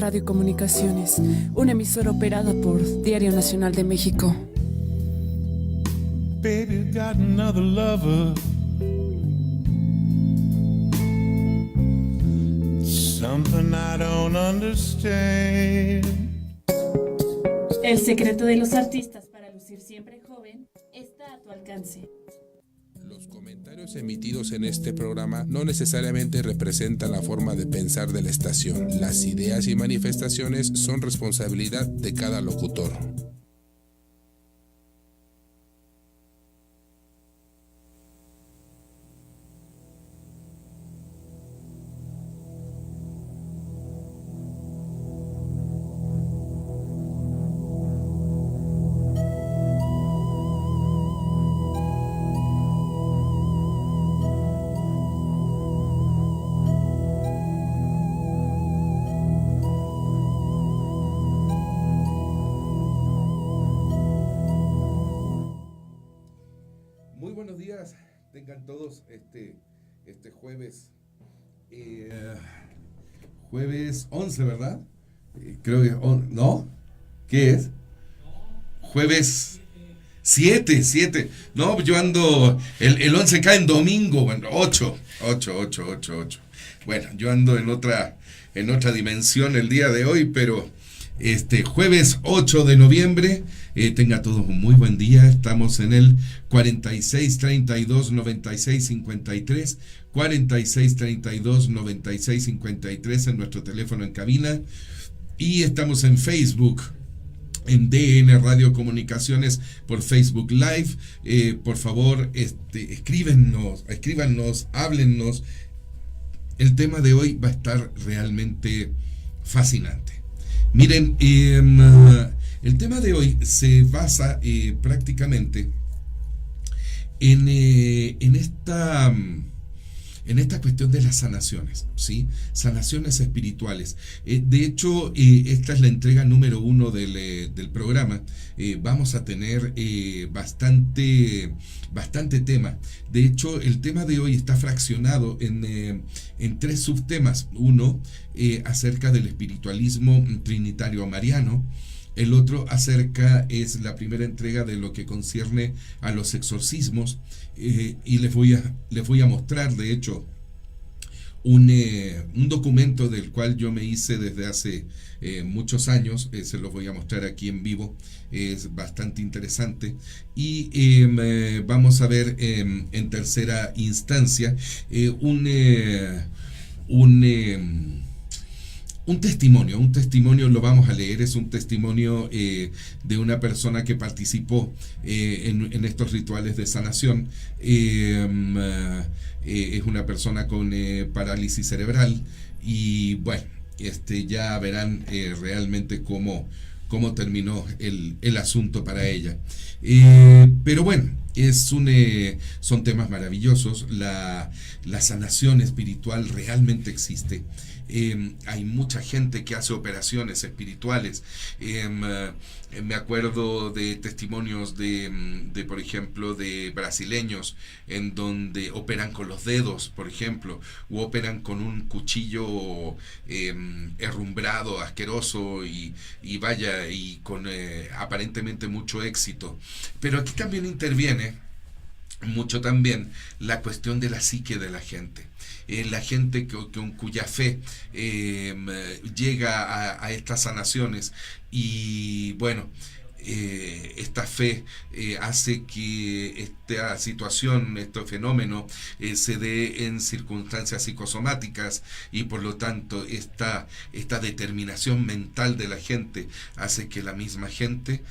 Radio Comunicaciones, una emisora operada por Diario Nacional de México. Baby got another lover. Something I don't understand. El secreto de los artistas para lucir siempre joven está a tu alcance. Los comentarios emitidos en este programa no necesariamente representan la forma de pensar de la estación. Las ideas y manifestaciones son responsabilidad de cada locutor. Tengan todos este jueves, jueves 11, ¿verdad? Creo que, ¿no? ¿Qué es? Jueves 7. No, yo ando, el 11 cae en domingo, bueno, 8. Bueno, yo ando en otra dimensión el día de hoy, pero jueves 8 de noviembre, tenga todos un muy buen día. Estamos en el 4632-9653, 4632-9653 en nuestro teléfono en cabina, y estamos en Facebook, en DN Radio Comunicaciones por Facebook Live. Por favor, escríbanos, háblennos. El tema de hoy va a estar realmente fascinante. Miren, el tema de hoy se basa prácticamente en esta cuestión de las sanaciones, ¿sí? Sanaciones espirituales. De hecho, esta es la entrega número 1 del programa. Vamos a tener bastante tema. De hecho, el tema de hoy está fraccionado en 3 subtemas. Uno, acerca del espiritualismo trinitario mariano. El otro es la primera entrega de lo que concierne a los exorcismos, y les voy a mostrar, de hecho, un documento del cual yo me hice desde hace muchos años. Se los voy a mostrar aquí en vivo. Es bastante interesante, y vamos a ver en tercera instancia un testimonio lo vamos a leer. Es un testimonio de una persona que participó en estos rituales de sanación. Es una persona con parálisis cerebral, y bueno, ya verán realmente cómo terminó el asunto para ella. Pero bueno, son temas maravillosos. La sanación espiritual realmente existe. Hay mucha gente que hace operaciones espirituales. Me acuerdo de testimonios de por ejemplo, de brasileños en donde operan con los dedos, por ejemplo, u operan con un cuchillo herrumbrado, asqueroso, y con aparentemente mucho éxito. Pero aquí también interviene mucho también la cuestión de la psique de la gente. La gente cuya fe llega a estas sanaciones, y bueno, esta fe hace que esta situación, este fenómeno se dé en circunstancias psicosomáticas, y por lo tanto esta determinación mental de la gente hace que la misma gente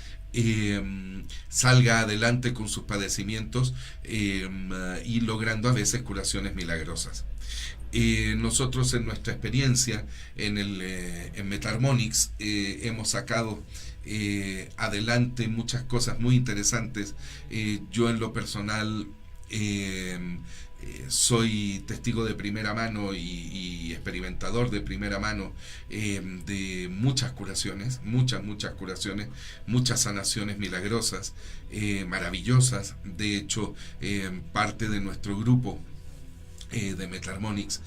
salga adelante con sus padecimientos, y logrando a veces curaciones milagrosas. Nosotros, en nuestra experiencia en Metarmonics, hemos sacado adelante muchas cosas muy interesantes. Yo, en lo personal, soy testigo de primera mano y experimentador de primera mano de muchas curaciones, muchas curaciones, muchas sanaciones milagrosas, maravillosas. De hecho, parte de nuestro grupo de Metharmonics,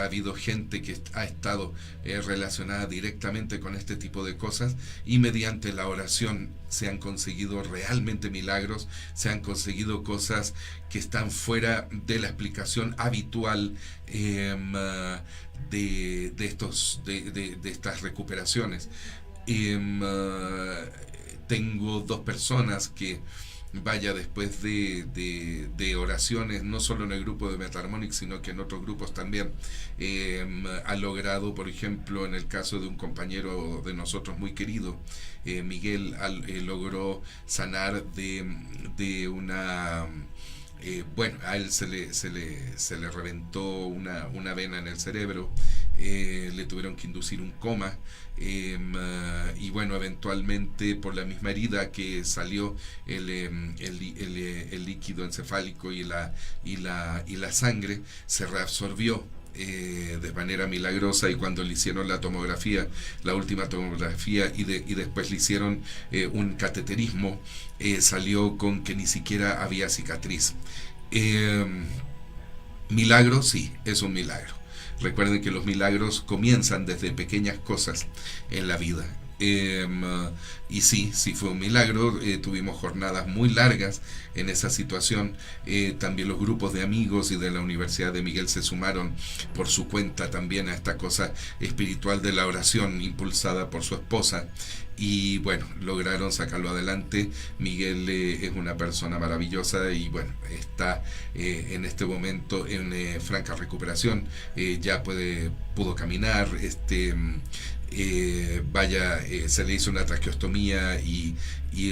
ha habido gente que ha estado relacionada directamente con este tipo de cosas, y mediante la oración se han conseguido realmente milagros, se han conseguido cosas que están fuera de la explicación habitual de estas recuperaciones. Tengo 2 personas que, después de oraciones, no solo en el grupo de Metharmonics, sino que en otros grupos también, ha logrado, por ejemplo, en el caso de un compañero de nosotros muy querido, Miguel, logró sanar de una... a él se le reventó una vena en el cerebro, le tuvieron que inducir un coma, y bueno, eventualmente por la misma herida que salió el líquido encefálico y la sangre se reabsorbió de manera milagrosa, y cuando le hicieron la última tomografía y después le hicieron un cateterismo, salió con que ni siquiera había cicatriz. Milagro, sí, es un milagro. Recuerden que los milagros comienzan desde pequeñas cosas en la vida. Y sí fue un milagro. Tuvimos jornadas muy largas en esa situación. También los grupos de amigos y de la Universidad de Miguel se sumaron por su cuenta también a esta cosa espiritual de la oración impulsada por su esposa, y bueno, lograron sacarlo adelante. Miguel es una persona maravillosa y bueno, está en este momento en franca recuperación. Ya pudo caminar, se le hizo una traqueostomía y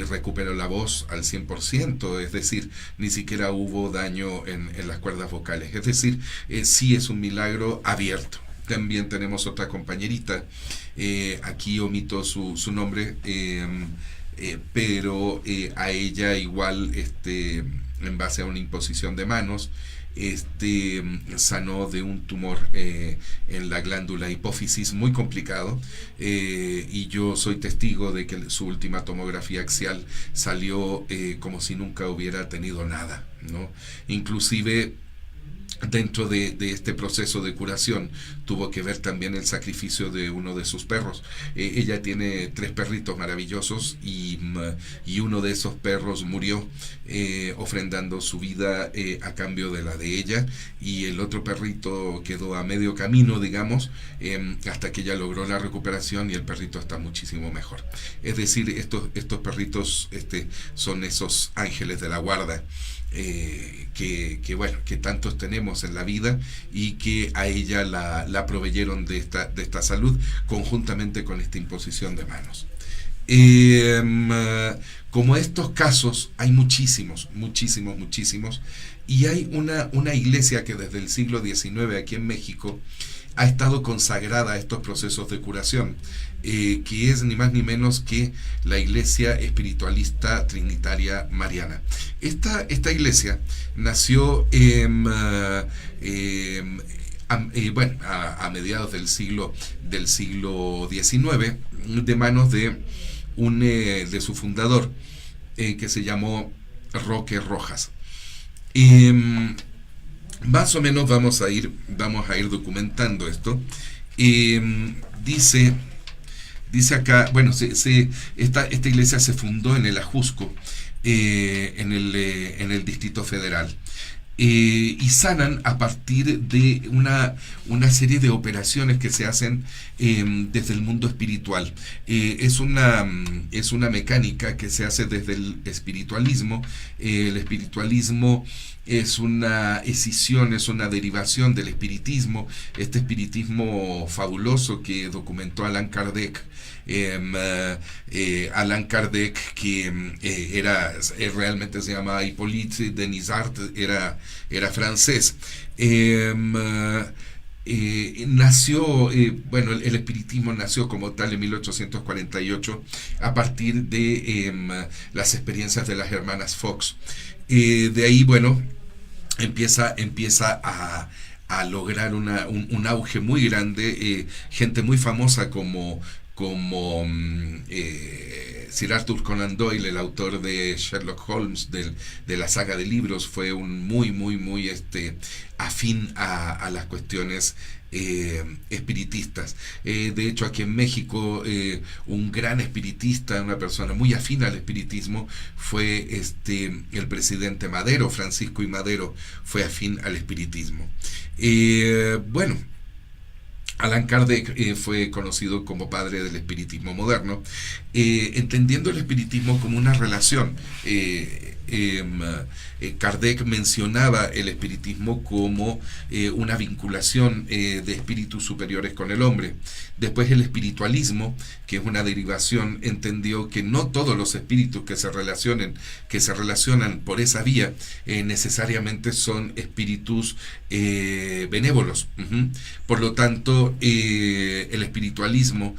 recuperó la voz al 100%, es decir, ni siquiera hubo daño en las cuerdas vocales. Es decir, sí es un milagro abierto. También tenemos otra compañerita, aquí omito su nombre, pero a ella igual, en base a una imposición de manos, sanó de un tumor en la glándula hipófisis muy complicado, y yo soy testigo de que su última tomografía axial salió como si nunca hubiera tenido nada, ¿no? Inclusive dentro de este proceso de curación tuvo que ver también el sacrificio de uno de sus perros. Ella tiene 3 perritos maravillosos, y uno de esos perros murió ofrendando su vida a cambio de la de ella, y el otro perrito quedó a medio camino, digamos, hasta que ella logró la recuperación, y el perrito está muchísimo mejor. Es decir, estos perritos son esos ángeles de la guarda que tantos tenemos en la vida, y que a ella la proveyeron de esta salud conjuntamente con esta imposición de manos. Como estos casos hay muchísimos, y hay una iglesia que desde el siglo XIX aquí en México ha estado consagrada a estos procesos de curación, que es ni más ni menos que la Iglesia Espiritualista Trinitaria Mariana. Esta iglesia nació a mediados del siglo XIX, de manos de su fundador, que se llamó Roque Rojas. Más o menos vamos a ir documentando esto. Dice acá, bueno, esta iglesia se fundó en el Ajusco, en el Distrito Federal, y sanan a partir de una serie de operaciones que se hacen desde el mundo espiritual. Es una mecánica que se hace desde el espiritualismo. El espiritualismo es una escisión, es una derivación del espiritismo, este espiritismo fabuloso que documentó Allan Kardec. Allan Kardec, que realmente se llama Hippolyte Denisart, era francés. Nació, el espiritismo nació como tal en 1848 a partir de las experiencias de las hermanas Fox. De ahí, empieza a lograr un auge muy grande, gente muy famosa como como Sir Arthur Conan Doyle, el autor de Sherlock Holmes, de la saga de libros, fue un muy afín a las cuestiones espiritistas. De hecho, aquí en México, un gran espiritista, una persona muy afín al espiritismo, fue el presidente Madero. Francisco I. Madero fue afín al espiritismo. Bueno, Allan Kardec fue conocido como padre del espiritismo moderno, entendiendo el espiritismo como una relación. Kardec mencionaba el espiritismo como una vinculación de espíritus superiores con el hombre. Después el espiritualismo, que es una derivación, entendió que no todos los espíritus que se relacionan por esa vía necesariamente son espíritus benévolos. Por lo tanto, el espiritualismo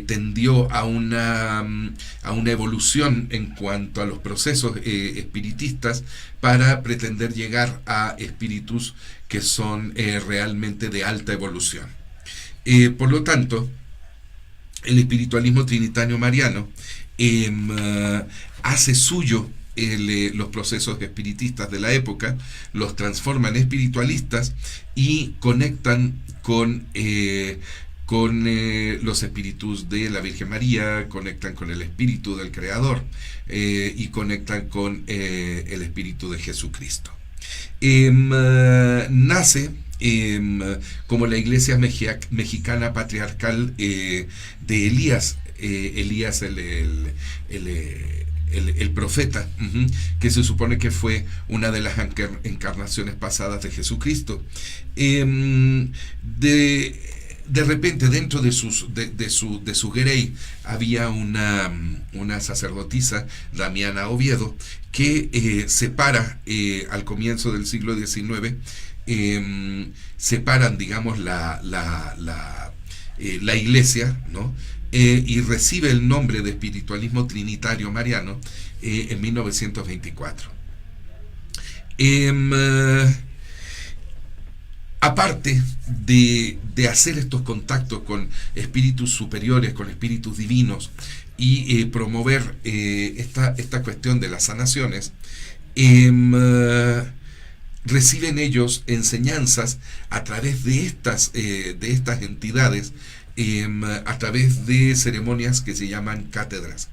tendió a una evolución en cuanto a los procesos espiritistas para pretender llegar a espíritus que son realmente de alta evolución. Por lo tanto, el espiritualismo trinitario mariano hace suyo los procesos espiritistas de la época, los transforman en espiritualistas y conectan con los espíritus de la Virgen María, conectan con el espíritu del Creador y conectan con el espíritu de Jesucristo. Nace como la iglesia mexicana patriarcal de Elías, el profeta, que se supone que fue una de las encarnaciones pasadas de Jesucristo. De repente, dentro de su grey había una sacerdotisa, Damiana Oviedo, que separa al comienzo del siglo XIX, separan, digamos, la iglesia, ¿no? Y recibe el nombre de espiritualismo trinitario mariano en 1924. Aparte de hacer estos contactos con espíritus superiores, con espíritus divinos, y promover esta cuestión de las sanaciones, reciben ellos enseñanzas a través de estas entidades, a través de ceremonias que se llaman cátedras.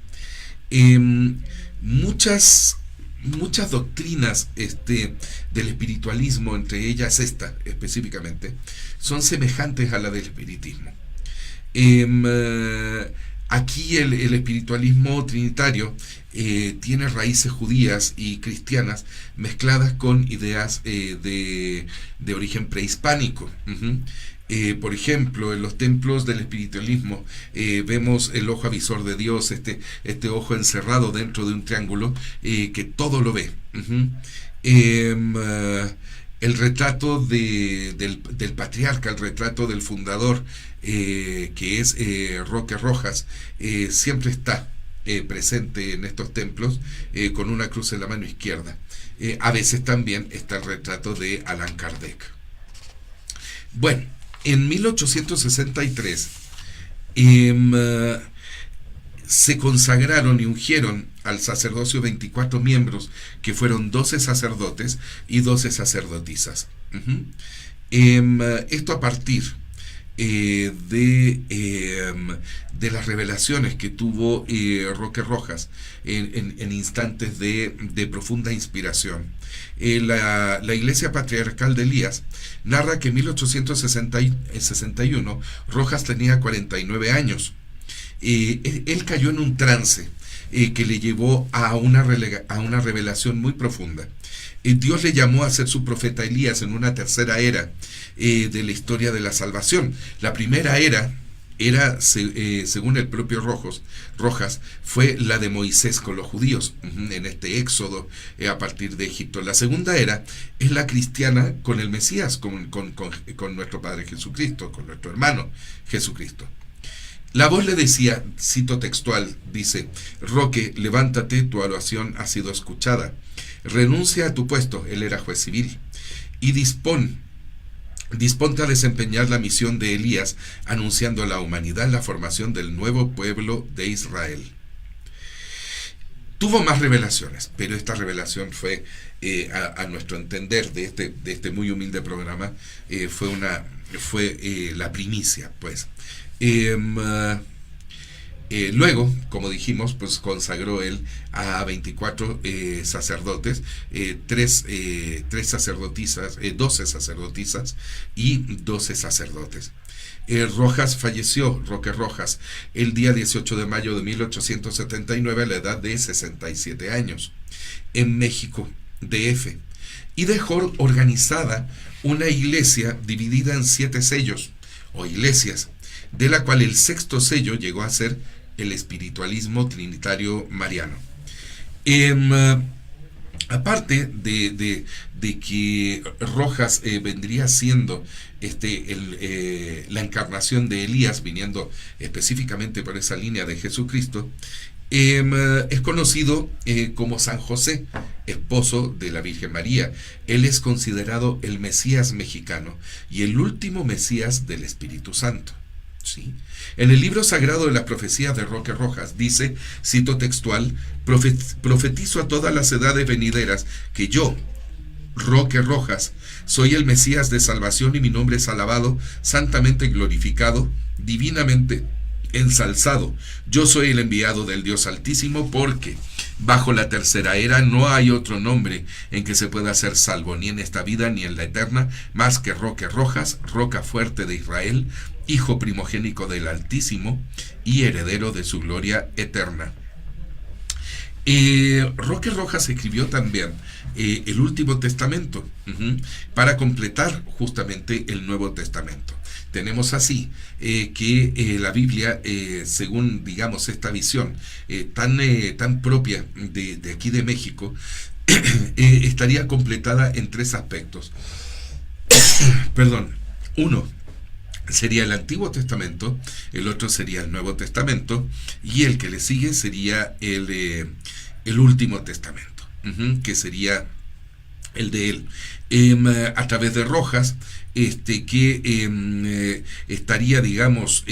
Muchas doctrinas del espiritualismo, entre ellas esta específicamente, son semejantes a la del espiritismo. Aquí el espiritualismo trinitario tiene raíces judías y cristianas mezcladas con ideas de origen prehispánico. Por ejemplo, en los templos del espiritualismo vemos el ojo avisor de Dios, este ojo encerrado dentro de un triángulo que todo lo ve. El retrato del patriarca, el retrato del fundador, que es Roque Rojas, siempre está presente en estos templos con una cruz en la mano izquierda. A veces también está el retrato de Allan Kardec. Bueno, en 1863 se consagraron y ungieron al sacerdocio 24 miembros, que fueron 12 sacerdotes y 12 sacerdotisas. Esto a partir de las revelaciones que tuvo Roque Rojas en instantes de profunda inspiración. La Iglesia Patriarcal de Elías narra que en 1861 Rojas tenía 49 años. Él cayó en un trance que le llevó a una revelación muy profunda. Dios le llamó a ser su profeta Elías en una tercera era de la historia de la salvación. La primera era, según el propio Rojas, fue la de Moisés con los judíos, en este éxodo a partir de Egipto. La segunda era es la cristiana con el Mesías, con nuestro Padre Jesucristo, con nuestro hermano Jesucristo. La voz le decía, cito textual, dice: Roque, levántate, tu oración ha sido escuchada. Renuncia a tu puesto, él era juez civil, y dispón disponte a desempeñar la misión de Elías, anunciando a la humanidad la formación del nuevo pueblo de Israel. Tuvo más revelaciones, pero esta revelación fue, a nuestro entender, de este muy humilde programa, fue la primicia, pues. Luego, como dijimos, pues consagró él a 24 sacerdotes, 12 sacerdotisas y 12 sacerdotes. Rojas falleció, Roque Rojas, el día 18 de mayo de 1879 a la edad de 67 años, en México, DF, y dejó organizada una iglesia dividida en 7 sellos, o iglesias, de la cual el 6º sello llegó a ser el espiritualismo trinitario mariano. Aparte de que Rojas vendría siendo la encarnación de Elías, viniendo específicamente por esa línea de Jesucristo, es conocido como San José, esposo de la Virgen María. Él es considerado el Mesías mexicano y el último Mesías del Espíritu Santo. ¿Sí? En el libro sagrado de las profecías de Roque Rojas dice, cito textual: profetizo a todas las edades venideras que yo, Roque Rojas, soy el Mesías de salvación y mi nombre es alabado, santamente glorificado, divinamente ensalzado. Yo soy el enviado del Dios Altísimo, porque bajo la tercera era no hay otro nombre en que se pueda ser salvo, ni en esta vida ni en la eterna, más que Roque Rojas, roca fuerte de Israel, hijo primogénico del Altísimo y heredero de su gloria eterna. Roque Rojas escribió también el Último Testamento, para completar justamente el Nuevo Testamento. Tenemos así que la Biblia, según, digamos, esta visión tan propia de aquí de México, estaría completada en 3 aspectos. Perdón. Uno sería el Antiguo Testamento, el otro sería el Nuevo Testamento, y el que le sigue sería el Último Testamento, que sería el de él. A través de Rojas, que estaría, digamos,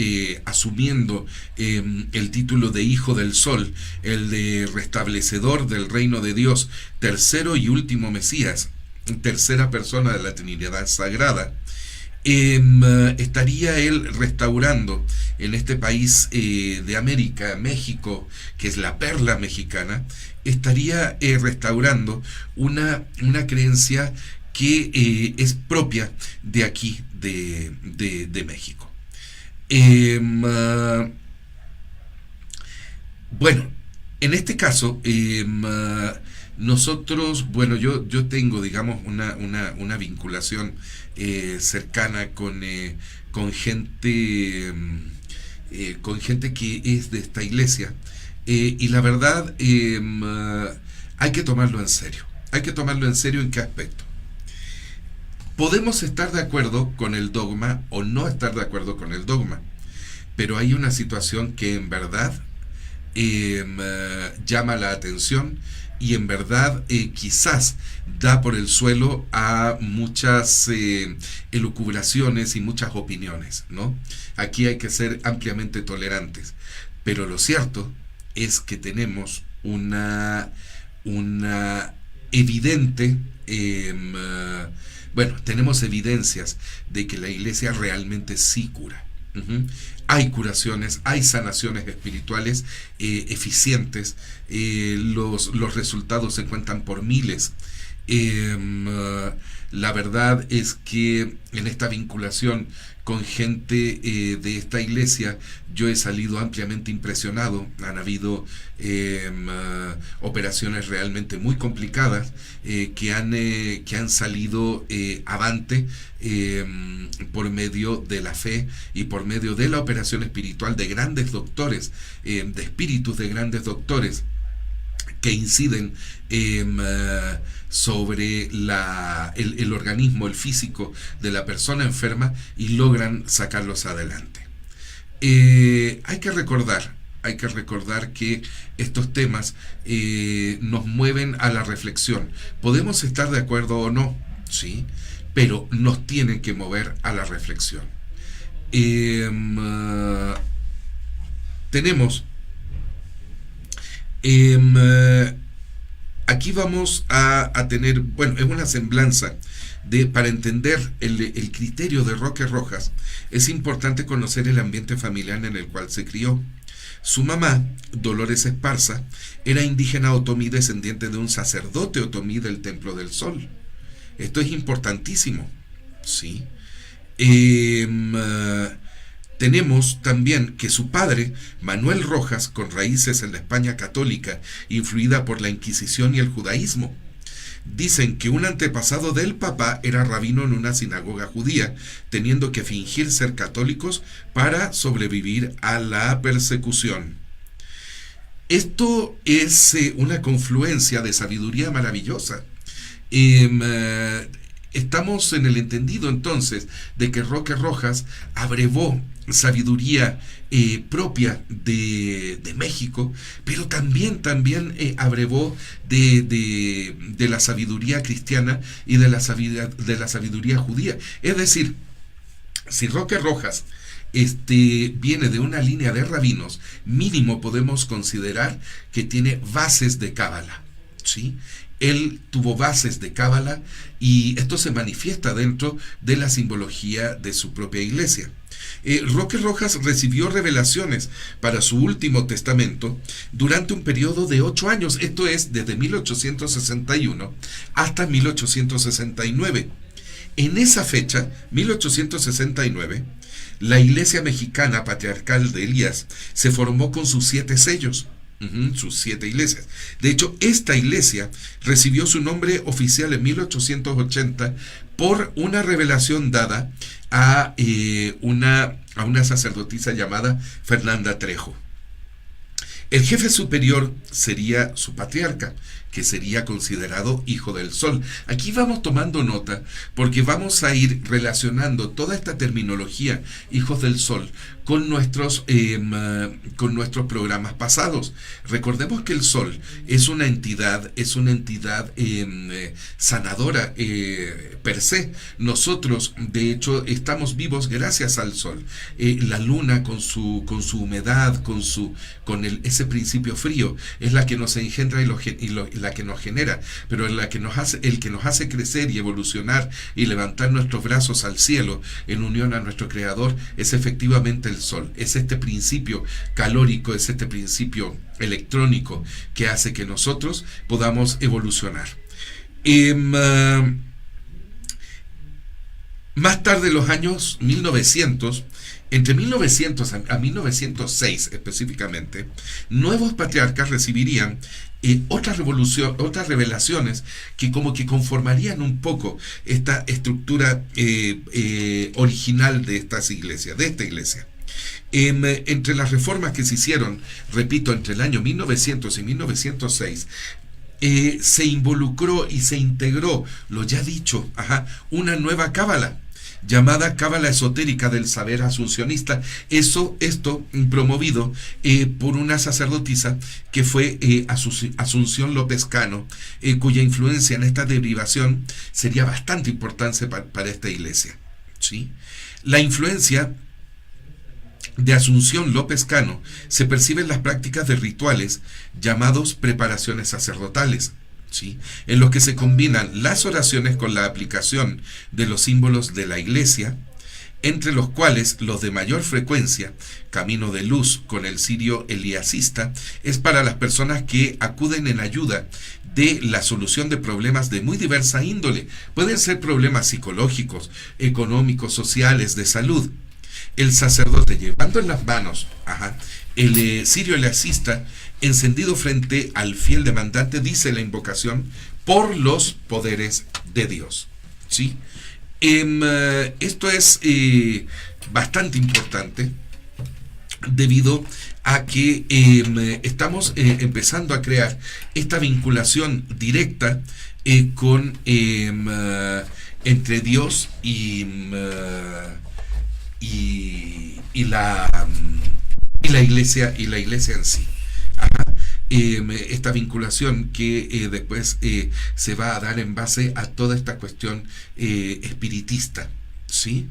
asumiendo el título de Hijo del Sol, el de restablecedor del reino de Dios, tercero y último Mesías, tercera persona de la Trinidad Sagrada. Estaría él restaurando en este país de América, México, que es la perla mexicana, estaría restaurando una creencia que es propia de aquí, de México. Bueno, en este caso, nosotros, bueno, yo tengo, digamos, una vinculación cercana con gente que es de esta iglesia, y la verdad, hay que tomarlo en serio. Hay que tomarlo en serio. ¿En qué aspecto? Podemos estar de acuerdo con el dogma o no estar de acuerdo con el dogma, pero hay una situación que en verdad llama la atención y en verdad quizás da por el suelo a muchas elucubraciones y muchas opiniones, ¿no? Aquí hay que ser ampliamente tolerantes, pero lo cierto es que tenemos una evidente, tenemos evidencias de que la iglesia realmente sí cura. Hay curaciones, hay sanaciones espirituales eficientes, los resultados se cuentan por miles. La verdad es que en esta vinculación con gente de esta iglesia, yo he salido ampliamente impresionado. Han habido operaciones realmente muy complicadas que han salido avante por medio de la fe y por medio de la operación espiritual de grandes doctores, de espíritus de grandes doctores que inciden sobre el organismo, el físico de la persona enferma y logran sacarlos adelante. Hay que recordar que estos temas nos mueven a la reflexión. Podemos estar de acuerdo o no, ¿sí? pero nos tienen que mover a la reflexión. Tenemos aquí vamos a tener, bueno, es una semblanza para entender el criterio de Roque Rojas. Es importante conocer el ambiente familiar en el cual se crió. Su mamá, Dolores Esparza, era indígena otomí, descendiente de un sacerdote otomí del Templo del Sol. Esto es importantísimo, ¿sí? Tenemos también que su padre, Manuel Rojas, con raíces en la España católica, influida por la Inquisición y el judaísmo. Dicen que un antepasado del papá era rabino en una sinagoga judía, teniendo que fingir ser católicos para sobrevivir a la persecución. Esto es una confluencia de sabiduría maravillosa. Estamos en el entendido entonces de que Roque Rojas abrevó sabiduría propia de México, pero también abrevó de la sabiduría cristiana y de la sabiduría judía. Es decir, si Roque Rojas viene de una línea de rabinos, mínimo podemos considerar que tiene bases de cábala, ¿sí? Él tuvo bases de cábala y esto se manifiesta dentro de la simbología de su propia iglesia. Roque Rojas recibió revelaciones para su último testamento durante un periodo de 8 años, esto es desde 1861 hasta 1869. En esa fecha, 1869, la Iglesia Mexicana Patriarcal de Elías se formó con sus 7 sellos. Sus 7 iglesias. De hecho, esta iglesia recibió su nombre oficial en 1880 por una revelación dada a una sacerdotisa llamada Fernanda Trejo. El jefe superior sería su patriarca, que sería considerado hijo del sol. Aquí vamos tomando nota porque vamos a ir relacionando toda esta terminología, hijos del sol, con nuestros programas pasados. Recordemos que el sol es una entidad sanadora per se. Nosotros, de hecho, estamos vivos gracias al sol. La luna con su humedad, con ese principio frío, es la que nos engendra y la que nos genera, pero el que nos hace crecer y evolucionar y levantar nuestros brazos al cielo en unión a nuestro Creador es efectivamente el sol. Es este principio calórico, es este principio electrónico que hace que nosotros podamos evolucionar. Más tarde, en los años 1900, entre 1900 a 1906 específicamente, nuevos patriarcas recibirían otras revelaciones que como que conformarían un poco esta estructura original de esta iglesia. Entre las reformas que se hicieron, repito, entre el año 1900 y 1906, se involucró y se integró, lo ya dicho, una nueva cábala, llamada cábala esotérica del saber asuncionista. Esto promovido por una sacerdotisa que fue Asunción López Cano, cuya influencia en esta derivación sería bastante importante para esta iglesia, ¿sí? La influencia de Asunción López Cano se percibe en las prácticas de rituales llamados preparaciones sacerdotales, ¿sí? En los que se combinan las oraciones con la aplicación de los símbolos de la iglesia, entre los cuales los de mayor frecuencia, Camino de Luz con el cirio eliasista, es para las personas que acuden en ayuda de la solución de problemas de muy diversa índole. Pueden ser problemas psicológicos, económicos, sociales, de salud. El sacerdote, llevando en las manos el cirio eliasista encendido frente al fiel demandante, dice la invocación por los poderes de Dios, ¿sí? Esto es bastante importante debido a que estamos empezando a crear esta vinculación directa entre Dios y la iglesia en sí. esta vinculación que después se va a dar en base a toda esta cuestión espiritista, ¿sí?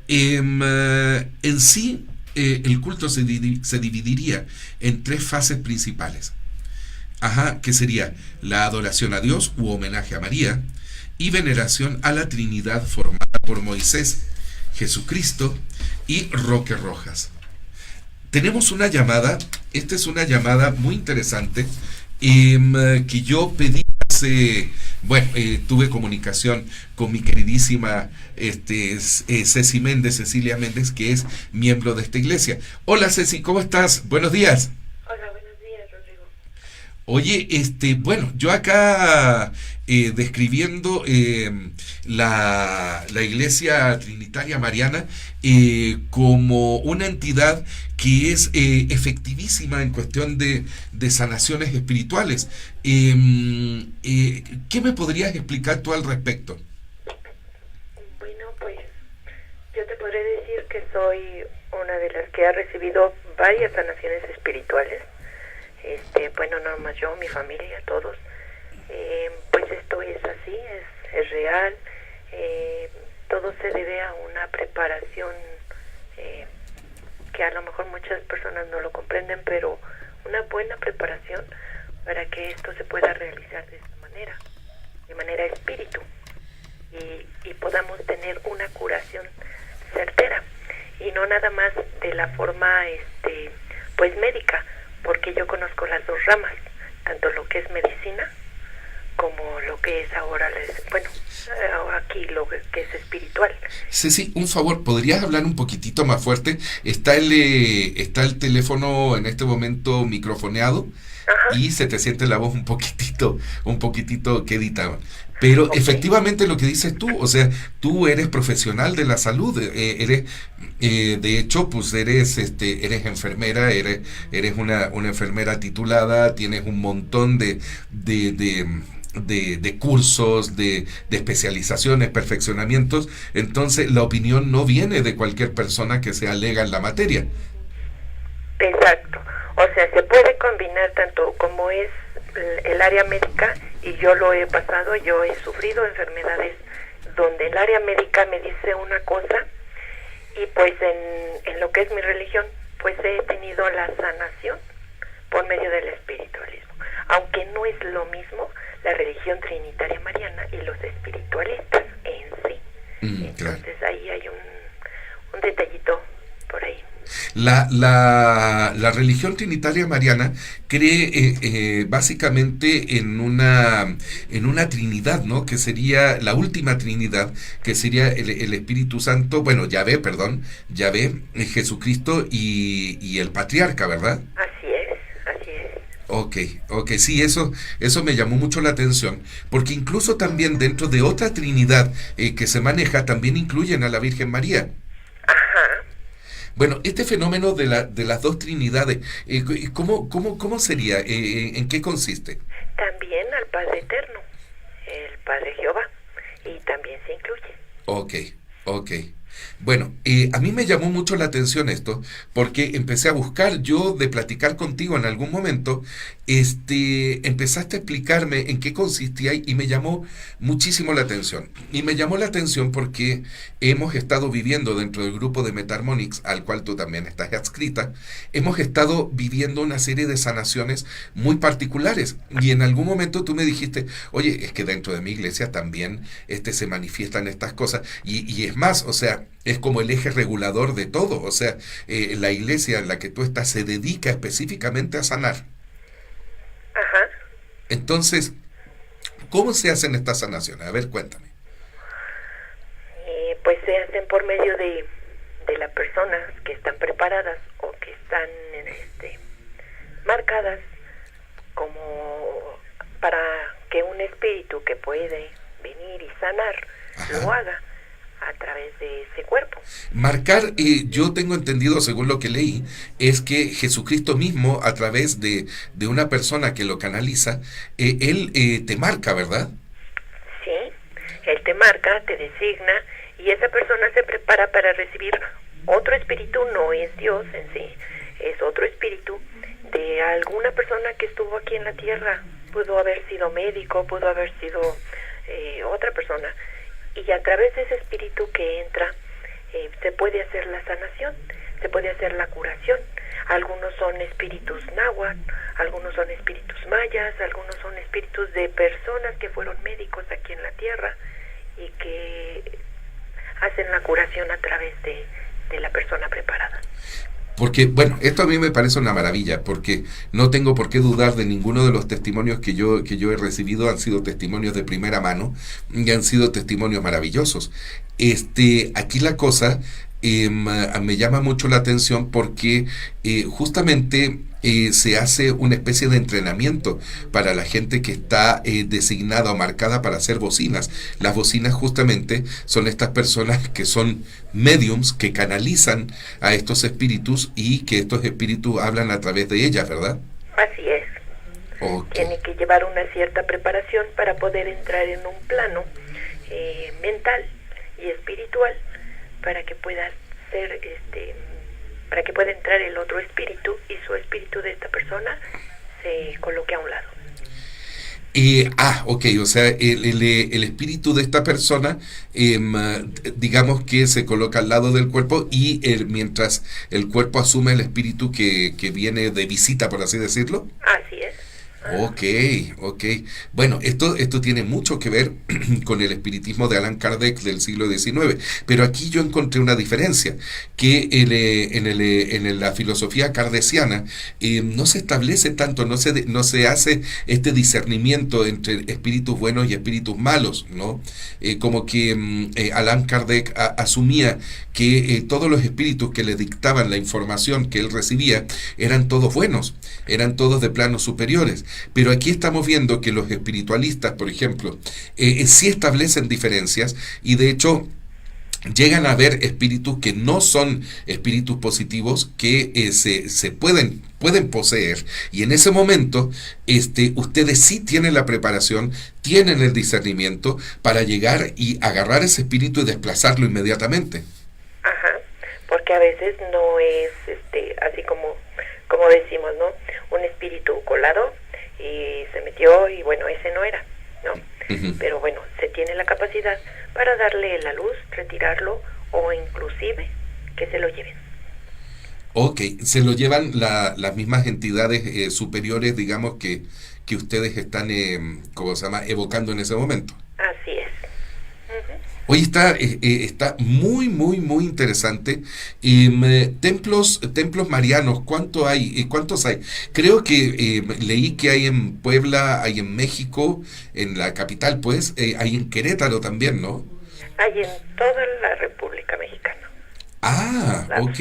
En sí, el culto se dividiría en 3 fases principales. Que sería la adoración a Dios u homenaje a María, y veneración a la Trinidad formada por Moisés, Jesucristo y Roque Rojas. Tenemos una llamada, esta es una llamada muy interesante, que yo pedí tuve comunicación con mi queridísima Cecilia Méndez, que es miembro de esta iglesia. Hola Ceci, ¿cómo estás? Buenos días. Hola, buenos días, Rodrigo. Oye, yo acá describiendo la Iglesia Trinitaria Mariana como una entidad que es efectivísima en cuestión de sanaciones espirituales. ¿Qué me podrías explicar tú al respecto? Bueno, pues yo te podré decir que soy una de las que ha recibido varias sanaciones espirituales. Bueno, no más yo, mi familia, todos. Pues esto es así, es real. Todo se debe a una preparación que a lo mejor muchas personas no lo comprenden, pero una buena preparación para que esto se pueda realizar de esta manera, de manera espíritu, y podamos tener una curación certera, y no nada más de la forma pues médica, porque yo conozco las 2 ramas, tanto lo que es medicina como lo que es ahora, aquí lo que es espiritual. Ceci, un favor, ¿podrías hablar un poquitito más fuerte? Está el teléfono en este momento microfoneado. Ajá. Y se te siente la voz un poquitito quedita. Pero okay. Efectivamente lo que dices tú, o sea, tú eres profesional de la salud, de hecho, pues eres enfermera, eres una enfermera titulada, tienes un montón de cursos, de especializaciones, perfeccionamientos. Entonces la opinión no viene de cualquier persona que sea lega en la materia. Exacto, o sea, se puede combinar tanto como es el área médica, y yo lo he pasado, yo he sufrido enfermedades donde el área médica me dice una cosa, y pues en lo que es mi religión, pues he tenido la sanación por medio del espiritualismo, aunque no es lo mismo la religión trinitaria mariana y los espiritualistas en sí. Entonces claro. Ahí hay un detallito por ahí. La religión trinitaria mariana cree básicamente en una trinidad, ¿no? Que sería la última trinidad, que sería el Espíritu Santo, bueno, Yahvé, Jesucristo y el patriarca, ¿verdad? Así es. Ok, sí, eso me llamó mucho la atención, porque incluso también dentro de otra trinidad que se maneja, también incluyen a la Virgen María. Ajá. Bueno, este fenómeno de las 2 trinidades, ¿cómo sería? ¿En qué consiste? También al Padre Eterno, el Padre Jehová, y también se incluye. Ok. Bueno, a mí me llamó mucho la atención esto, porque empecé a buscar, yo de platicar contigo en algún momento, empezaste a explicarme en qué consistía y me llamó muchísimo la atención. Y me llamó la atención porque hemos estado viviendo dentro del grupo de Metarmonics, al cual tú también estás adscrita, hemos estado viviendo una serie de sanaciones muy particulares. Y en algún momento tú me dijiste, oye, es que dentro de mi iglesia también se manifiestan estas cosas. Y es más, o sea, es como el eje regulador de todo, o sea, la iglesia en la que tú estás se dedica específicamente a sanar. Ajá. Entonces, ¿cómo se hacen estas sanaciones? A ver, cuéntame. Pues se hacen por medio de las personas que están preparadas o que están marcadas como para que un espíritu que puede venir y sanar, ajá, lo haga a través de ese cuerpo. Marcar, yo tengo entendido, según lo que leí, es que Jesucristo mismo, a través de una persona que lo canaliza, él te marca, ¿verdad? Sí, él te marca, te designa, y esa persona se prepara para recibir otro espíritu, no es Dios en sí, es otro espíritu de alguna persona que estuvo aquí aquí en la tierra, pudo haber sido médico, pudo haber sido otra persona, y a través de ese espíritu que entra se puede hacer la sanación, se puede hacer la curación. Algunos son espíritus náhuatl, algunos son espíritus mayas, algunos son espíritus de personas que fueron médicos aquí en la tierra y que hacen la curación a través de la persona preparada. Porque, bueno, esto a mí me parece una maravilla, porque no tengo por qué dudar de ninguno de los testimonios que yo he recibido. Han sido testimonios de primera mano y han sido testimonios maravillosos. Aquí la cosa me llama mucho la atención porque justamente se hace una especie de entrenamiento para la gente que está designada o marcada para hacer bocinas. Las bocinas justamente son estas personas que son mediums, que canalizan a estos espíritus y que estos espíritus hablan a través de ellas, ¿verdad? Así es. Okay. Tiene que llevar una cierta preparación para poder entrar en un plano mental y espiritual para que pueda ser para que pueda entrar el otro espíritu y su espíritu de esta persona se coloque a un lado. Ok, o sea, el espíritu de esta persona, digamos que se coloca al lado del cuerpo y mientras el cuerpo asume el espíritu que viene de visita, por así decirlo. Así es. Ok. Bueno, esto tiene mucho que ver con el espiritismo de Allan Kardec del siglo XIX, pero aquí yo encontré una diferencia, que en la filosofía kardeciana no se establece tanto, no se hace este discernimiento entre espíritus buenos y espíritus malos, ¿no? Como que Allan Kardec asumía que todos los espíritus que le dictaban la información que él recibía eran todos buenos, eran todos de planos superiores. Pero aquí estamos viendo que los espiritualistas, por ejemplo, sí establecen diferencias y de hecho llegan a ver espíritus que no son espíritus positivos, que se pueden poseer, y en ese momento ustedes sí tienen la preparación, tienen el discernimiento para llegar y agarrar ese espíritu y desplazarlo inmediatamente. Ajá, porque a veces no es así como decimos, ¿no? Un espíritu colado y se metió y bueno, ese no era, ¿no? Uh-huh. Pero bueno, se tiene la capacidad para darle la luz, retirarlo o inclusive que se lo lleven. Ok, se lo llevan las mismas entidades superiores, digamos, que ustedes están, evocando en ese momento. Así es. Hoy está muy, muy, muy interesante. Templos marianos, ¿cuántos hay? Creo que leí que hay en Puebla, hay en México, en la capital, pues, hay en Querétaro también, ¿no? Hay en toda la República Mexicana. Ok.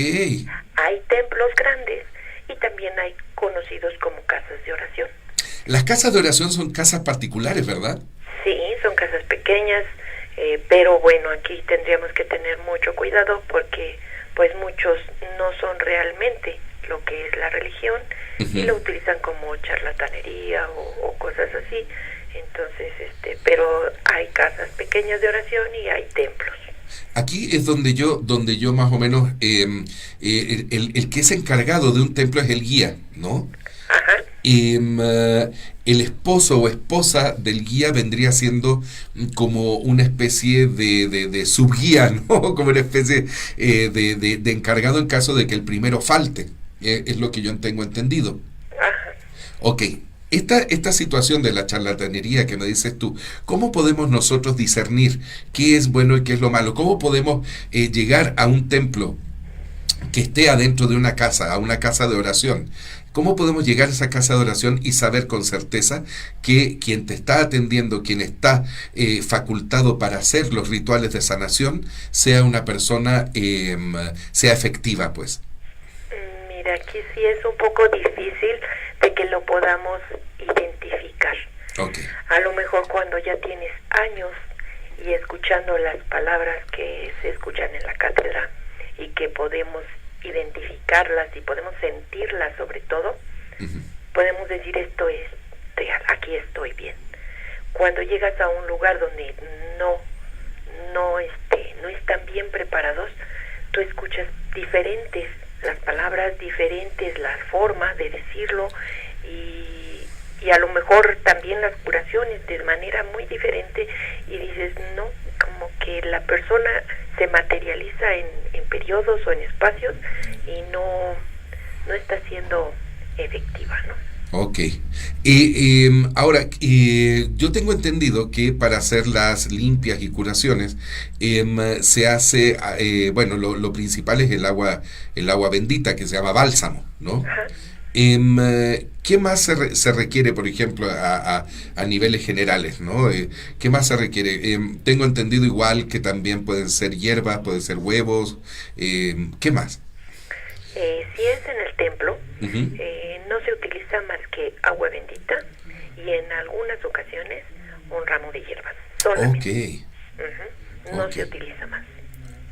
Hay templos grandes y también hay conocidos como casas de oración. Las casas de oración son casas particulares, ¿verdad? Sí, son casas pequeñas. Pero bueno, aquí tendríamos que tener mucho cuidado porque pues muchos no son realmente lo que es la religión. Uh-huh. Y lo utilizan como charlatanería o cosas así. Entonces, pero hay casas pequeñas de oración y hay templos. Aquí es donde yo más o menos, el que es encargado de un templo es el guía, ¿no? Ajá. El esposo o esposa del guía vendría siendo como una especie de subguía, ¿no? Como una especie de encargado en caso de que el primero falte. Es lo que yo tengo entendido. Ajá. Ok. Esta situación de la charlatanería que me dices tú, ¿cómo podemos nosotros discernir qué es bueno y qué es lo malo? ¿Cómo podemos llegar a un templo que esté adentro de una casa, a una casa de oración? ¿Cómo podemos llegar a esa casa de oración y saber con certeza que quien te está atendiendo, quien está facultado para hacer los rituales de sanación, sea una persona, sea efectiva, pues? Mira, aquí sí es un poco difícil de que lo podamos identificar. Okay. A lo mejor cuando ya tienes años y escuchando las palabras que se escuchan en la cátedra y que podemos identificarlas y podemos sentirlas sobre todo, uh-huh. Podemos decir esto es aquí estoy bien. Cuando llegas a un lugar donde no están bien preparados, tú escuchas diferentes las palabras, diferentes la forma de decirlo y y a lo mejor también las curaciones de manera muy diferente, y dices, no, como que la persona se materializa en periodos o en espacios y no está siendo efectiva, ¿no? Ok. Ahora, yo tengo entendido que para hacer las limpias y curaciones se hace, bueno, lo principal es el agua bendita, que se llama bálsamo, ¿no? Ajá. ¿Qué más se requiere, por ejemplo, a niveles generales, ¿no? ¿Qué más se requiere? Tengo entendido igual que también pueden ser hierbas, pueden ser huevos. ¿Qué más? Si es en el templo, Uh-huh. no se utiliza más que agua bendita y en algunas ocasiones un ramo de hierbas. Solamente. Ok. No Ok. se utiliza más.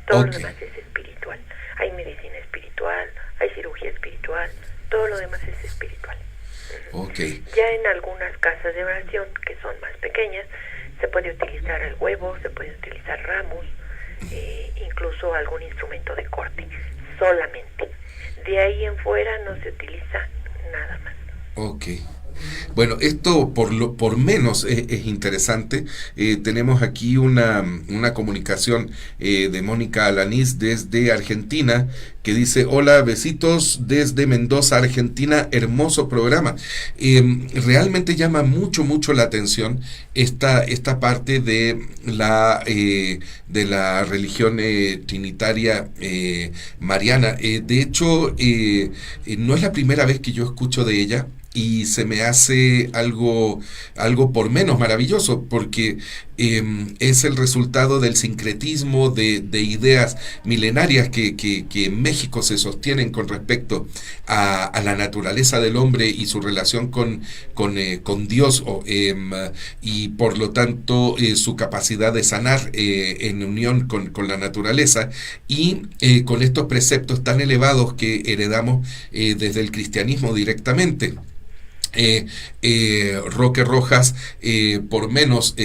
Todo Ok. lo demás es espiritual. Hay medicina espiritual, hay cirugía espiritual, todo lo demás es espiritual. Ok. Ya en algunas casas de oración, que son más pequeñas, se puede utilizar el huevo, se puede utilizar ramos, incluso algún instrumento de corte, solamente. De ahí en fuera no se utiliza nada más. Ok. Bueno, esto por menos es interesante. Tenemos aquí una comunicación de Mónica Alanís desde Argentina, que dice: hola, besitos desde Mendoza, Argentina, hermoso programa. Realmente llama mucho la atención esta parte de la religión trinitaria mariana. De hecho, no es la primera vez que yo escucho de ella, y se me hace algo por menos maravilloso, porque es el resultado del sincretismo de ideas milenarias que en México se sostienen con respecto a la naturaleza del hombre y su relación con Dios, y por lo tanto su capacidad de sanar en unión con la naturaleza, y con estos preceptos tan elevados que heredamos desde el cristianismo directamente. Roque Rojas, por menos,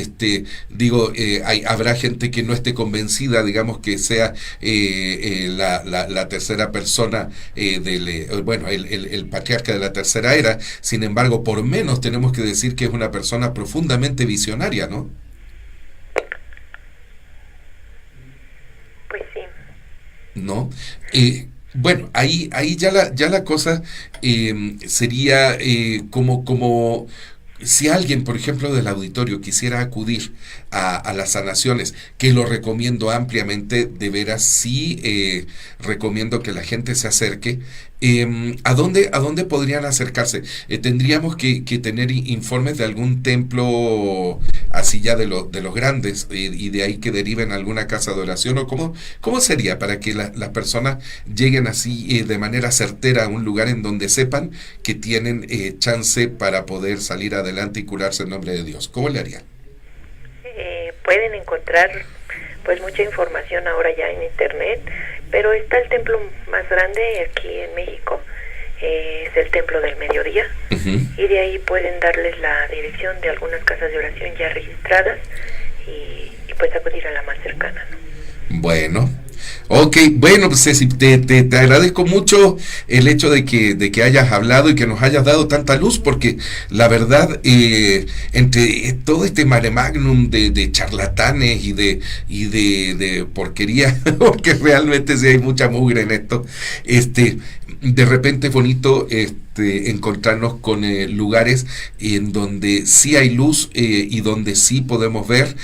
habrá gente que no esté convencida, digamos, que sea la tercera persona el patriarca de la tercera era. Sin embargo, por menos tenemos que decir que es una persona profundamente visionaria, ¿no? Pues sí. ¿No? Bueno, ahí ya la cosa sería como si alguien, por ejemplo, del auditorio quisiera acudir a las sanaciones, que lo recomiendo ampliamente, de veras, sí, recomiendo que la gente se acerque. ¿A dónde podrían acercarse? Tendríamos que tener informes de algún templo así ya de los grandes, y de ahí que deriven a alguna casa de oración, o ¿cómo sería para que las personas lleguen así de manera certera a un lugar en donde sepan que tienen chance para poder salir adelante y curarse en nombre de Dios? ¿Cómo le harían? Pueden encontrar pues mucha información ahora ya en internet, pero está el templo más grande aquí en México, es el Templo del Mediodía, Uh-huh. y de ahí pueden darles la dirección de algunas casas de oración ya registradas y pues acudir a la más cercana, ¿no? Bueno, ok, bueno, pues Ceci, te agradezco mucho el hecho de que hayas hablado y que nos hayas dado tanta luz, porque la verdad, entre todo este mare magnum de charlatanes y de porquería, porque realmente sí hay mucha mugre en esto, de repente es bonito encontrarnos con lugares en donde sí hay luz, y donde sí podemos ver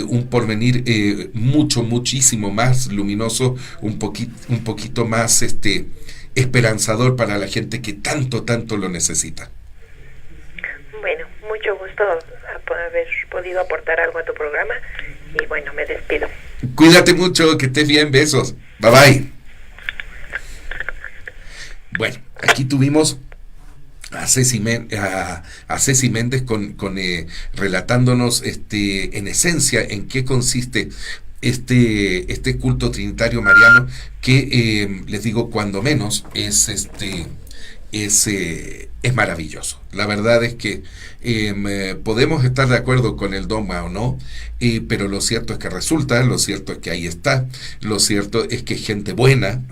un porvenir muchísimo más luminoso, un poquito más esperanzador para la gente que tanto lo necesita. Bueno, mucho gusto haber podido aportar algo a tu programa, y bueno, me despido. Cuídate mucho, que estés bien, besos, bye bye. Bueno, aquí tuvimos a Ceci Méndez relatándonos en esencia en qué consiste este culto trinitario mariano, que les digo, cuando menos es es maravilloso. La verdad es que podemos estar de acuerdo con el dogma o no, pero lo cierto es que resulta, lo cierto es que ahí está, lo cierto es que es gente buena,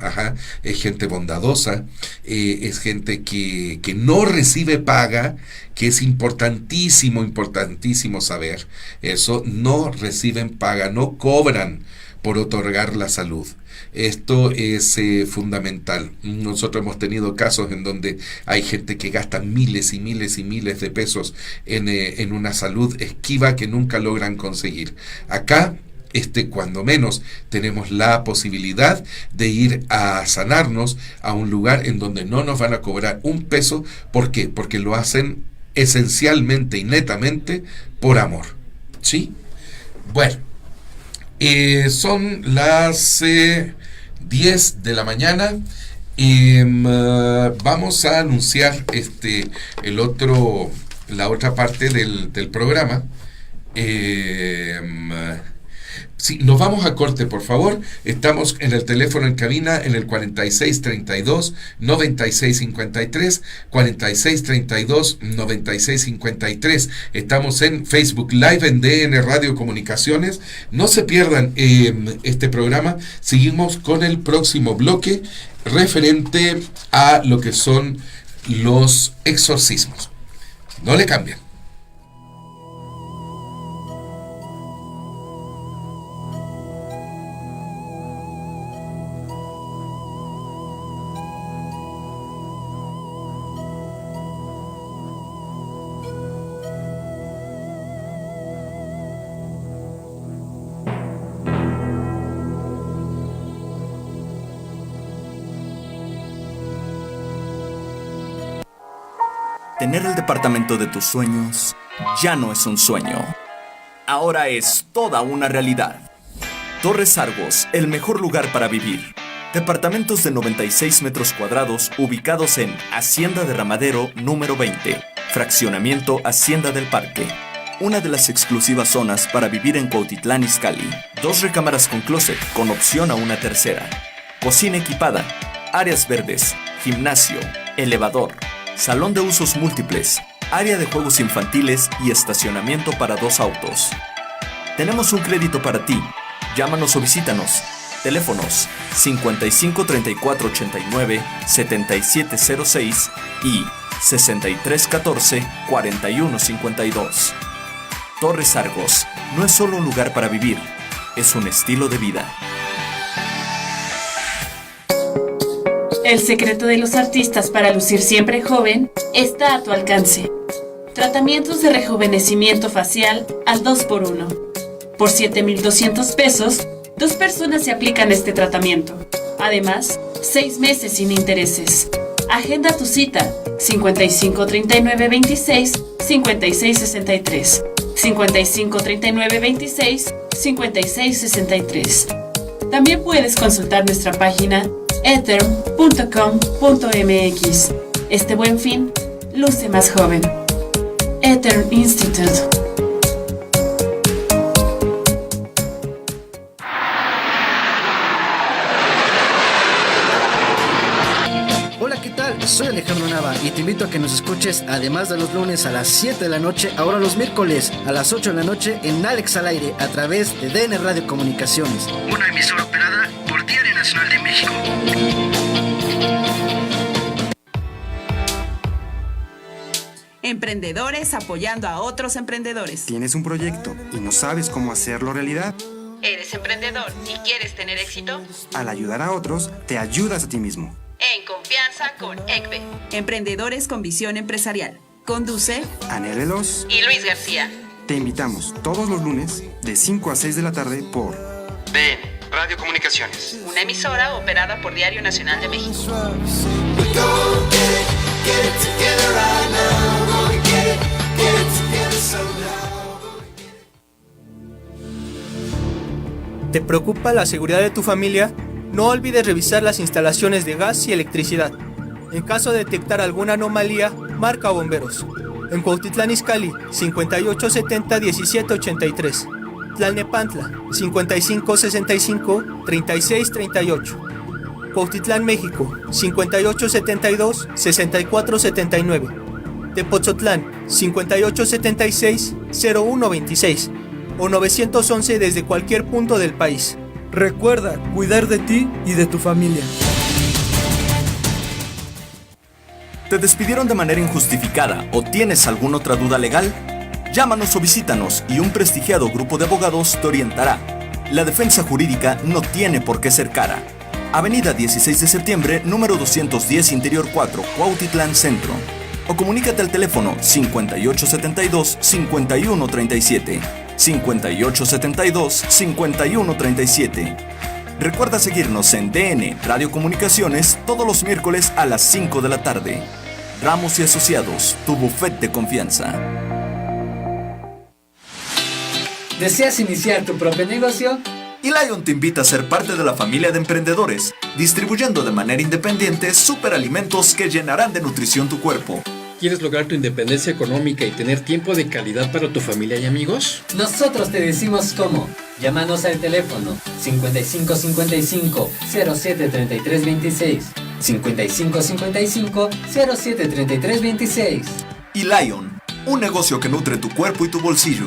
es gente bondadosa, es gente que no recibe paga, que es importantísimo saber eso, no reciben paga, no cobran por otorgar la salud. Esto es fundamental. Nosotros hemos tenido casos en donde hay gente que gasta miles y miles y miles de pesos en una salud esquiva que nunca logran conseguir. Acá, cuando menos, tenemos la posibilidad de ir a sanarnos a un lugar en donde no nos van a cobrar un peso. ¿Por qué? Porque lo hacen esencialmente y netamente por amor. ¿Sí? Bueno. Son las 10 de la mañana. Vamos a anunciar la otra parte del programa. Sí, nos vamos a corte, por favor. Estamos en el teléfono en cabina en el 4632-9653, 4632-9653. Estamos en Facebook Live, en DN Radio Comunicaciones. No se pierdan este programa. Seguimos con el próximo bloque referente a lo que son los exorcismos. No le cambien. Tener el departamento de tus sueños ya no es un sueño. Ahora es toda una realidad. Torres Argos, el mejor lugar para vivir. Departamentos de 96 metros cuadrados ubicados en Hacienda de Ramadero número 20, Fraccionamiento Hacienda del Parque. Una de las exclusivas zonas para vivir en Cuautitlán Izcalli. 2 recámaras con closet con opción a una tercera. Cocina equipada, áreas verdes, gimnasio, elevador, salón de usos múltiples, área de juegos infantiles y estacionamiento para 2 autos. Tenemos un crédito para ti. Llámanos o visítanos. Teléfonos 55 34 89 7706 y 63 14 41 52. Torres Argos no es solo un lugar para vivir, es un estilo de vida. El secreto de los artistas para lucir siempre joven está a tu alcance. Tratamientos de rejuvenecimiento facial al 2x1. Por 7,200 pesos, 2 personas se aplican este tratamiento. Además, 6 meses sin intereses. Agenda tu cita 55 39 26 56 63. 55 39 26 56 63. También puedes consultar nuestra página etern.com.mx. Este buen fin, luce más joven. Etern Institute. Hola, ¿qué tal? Soy Alejandro Nava y te invito a que nos escuches, además de los lunes a las 7 de la noche, ahora los miércoles a las 8 de la noche en Alex al Aire a través de DN Radio Comunicaciones. Una emisora operada por Diario Nacional de México. Emprendedores apoyando a otros emprendedores. ¿Tienes un proyecto y no sabes cómo hacerlo realidad? ¿Eres emprendedor y quieres tener éxito? Al ayudar a otros, te ayudas a ti mismo. En confianza con ECBE. Emprendedores con visión empresarial. Conduce Anel Veloz y Luis García. Te invitamos todos los lunes de 5 a 6 de la tarde por DN Radio Comunicaciones. Una emisora operada por Diario Nacional de México. ¿Te preocupa la seguridad de tu familia? No olvides revisar las instalaciones de gas y electricidad. En caso de detectar alguna anomalía, marca a bomberos. En Cuautitlán Izcalli, 5870-1783. Tlalnepantla, 5565-3638. Cuautitlán, México, 5872-6479. Tepotzotlán, 5876-0126 o 911 desde cualquier punto del país. Recuerda cuidar de ti y de tu familia. ¿Te despidieron de manera injustificada o tienes alguna otra duda legal? Llámanos o visítanos y un prestigiado grupo de abogados te orientará. La defensa jurídica no tiene por qué ser cara. Avenida 16 de septiembre, número 210, Interior 4, Cuautitlán Centro. O comunícate al teléfono 5872-5137. 5872-5137. Recuerda seguirnos en DN Radio Comunicaciones todos los miércoles a las 5 de la tarde. Ramos y Asociados, tu buffet de confianza. ¿Deseas iniciar tu propio negocio? eLion te invita a ser parte de la familia de emprendedores, distribuyendo de manera independiente superalimentos que llenarán de nutrición tu cuerpo. ¿Quieres lograr tu independencia económica y tener tiempo de calidad para tu familia y amigos? Nosotros te decimos cómo. Llámanos al teléfono 5555 073326. 5555 073326. eLion, un negocio que nutre tu cuerpo y tu bolsillo.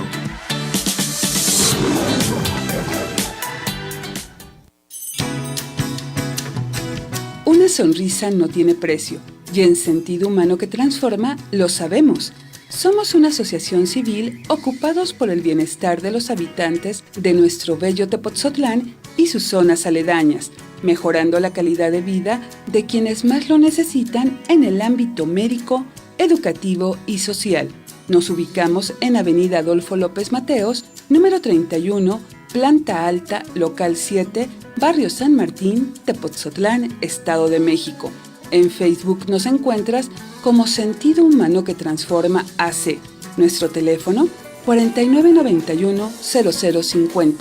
Una sonrisa no tiene precio, y en Sentido Humano que Transforma lo sabemos. Somos una asociación civil ocupados por el bienestar de los habitantes de nuestro bello Tepotzotlán y sus zonas aledañas, mejorando la calidad de vida de quienes más lo necesitan en el ámbito médico, educativo y social. Nos ubicamos en Avenida Adolfo López Mateos, número 31, planta alta, local 7, Barrio San Martín, Tepotzotlán, Estado de México. En Facebook nos encuentras como Sentido Humano que Transforma AC. Nuestro teléfono 4991-0050.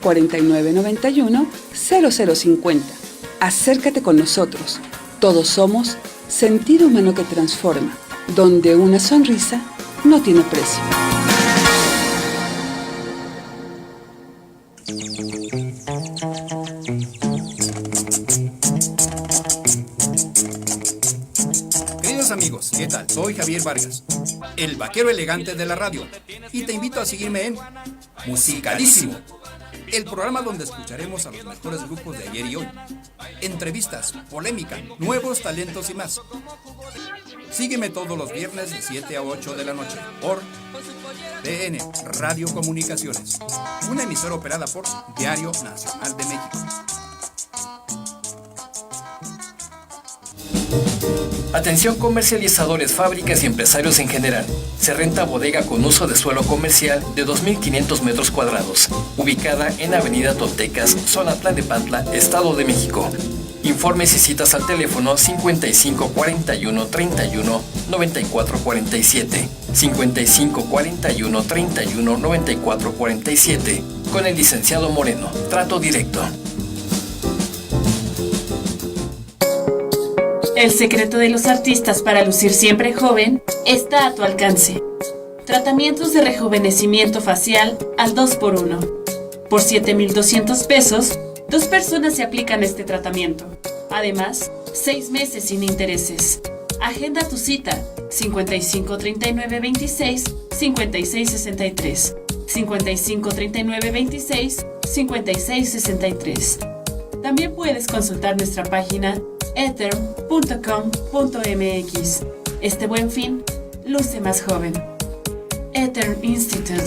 4991-0050. Acércate con nosotros. Todos somos Sentido Humano que Transforma, donde una sonrisa no tiene precio. Queridos amigos, ¿qué tal? Soy Javier Vargas, el vaquero elegante de la radio, y te invito a seguirme en Musicalísimo, el programa donde escucharemos a los mejores grupos de ayer y hoy, entrevistas, polémica, nuevos talentos y más. Sígueme todos los viernes de 7 a 8 de la noche por DN Radio Comunicaciones, una emisora operada por Diario Nacional de México. Atención comercializadores, fábricas y empresarios en general. Se renta bodega con uso de suelo comercial de 2.500 metros cuadrados, ubicada en Avenida Toltecas, zona Tlalnepantla, Estado de México. Informes y citas al teléfono 55 41 31 94 47, 55 41 31 94 47, con el licenciado Moreno. Trato directo. El secreto de los artistas para lucir siempre joven está a tu alcance. Tratamientos de rejuvenecimiento facial al 2x1. Por 7,200 pesos, 2 personas se aplican este tratamiento. Además, 6 meses sin intereses. Agenda tu cita 55 39 26 56 63, 55 39 26 56 63. También puedes consultar nuestra página etern.com.mx. Este buen fin, luce más joven. Etern Institute.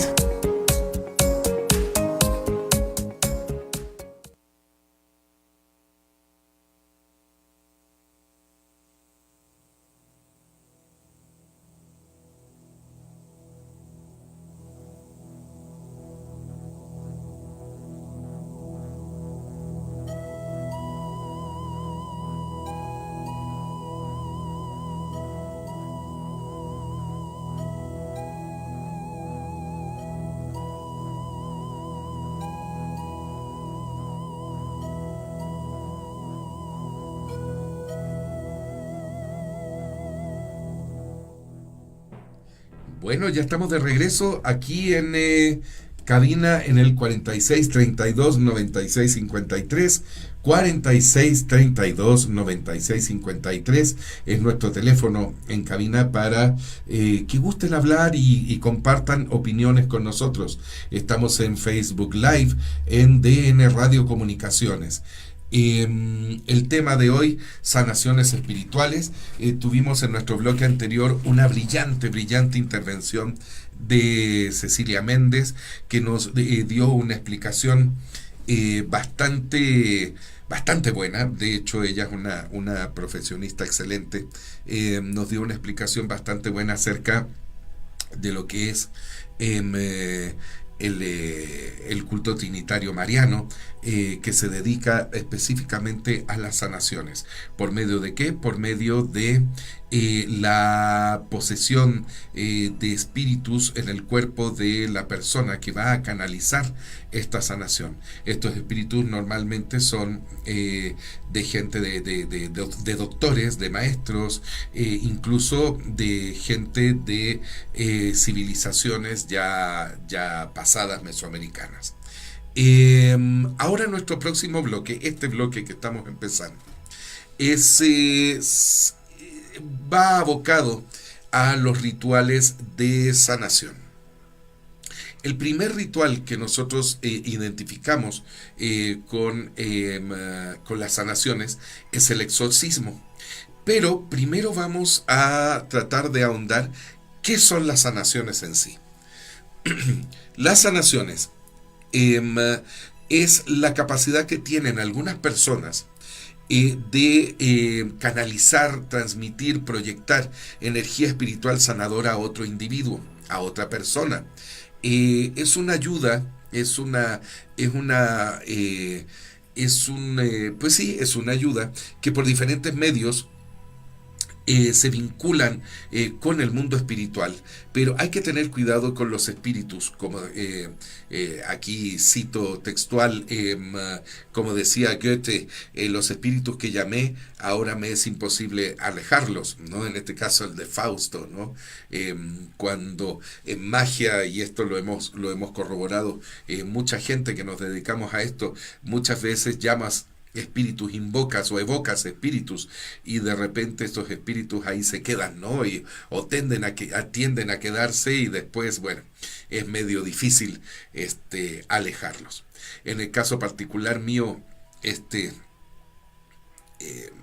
Bueno, ya estamos de regreso aquí en cabina en el 4632-9653, 4632-9653 es nuestro teléfono en cabina para que gusten hablar y compartan opiniones con nosotros. Estamos en Facebook Live, en DN Radio Comunicaciones. El tema de hoy, sanaciones espirituales. Tuvimos en nuestro bloque anterior una brillante intervención de Cecilia Méndez, que nos dio una explicación bastante buena. De hecho, ella es una profesionista excelente. Nos dio una explicación bastante buena acerca de lo que es el culto trinitario mariano, que se dedica específicamente a las sanaciones. ¿Por medio de qué? Por medio de la posesión de espíritus en el cuerpo de la persona que va a canalizar esta sanación. Estos espíritus normalmente son de gente de doctores, de maestros, incluso de gente de civilizaciones ya pasadas mesoamericanas. Ahora nuestro próximo bloque, este bloque que estamos empezando, va abocado a los rituales de sanación. El primer ritual que nosotros identificamos con las sanaciones es el exorcismo. Pero primero vamos a tratar de ahondar qué son las sanaciones en sí. Las sanaciones es la capacidad que tienen algunas personas de canalizar, transmitir, proyectar energía espiritual sanadora a otro individuo, a otra persona. Es una ayuda, es una ayuda que por diferentes medios se vinculan con el mundo espiritual, pero hay que tener cuidado con los espíritus, como aquí cito textual, como decía Goethe, los espíritus que llamé, ahora me es imposible alejarlos, ¿no? En este caso el de Fausto, ¿no? Cuando en magia, y esto lo hemos corroborado, mucha gente que nos dedicamos a esto, muchas veces llamas espíritus, invocas o evocas espíritus, y de repente estos espíritus ahí se quedan, ¿no? O tienden a quedarse, y después, bueno, es medio difícil alejarlos. En el caso particular mío,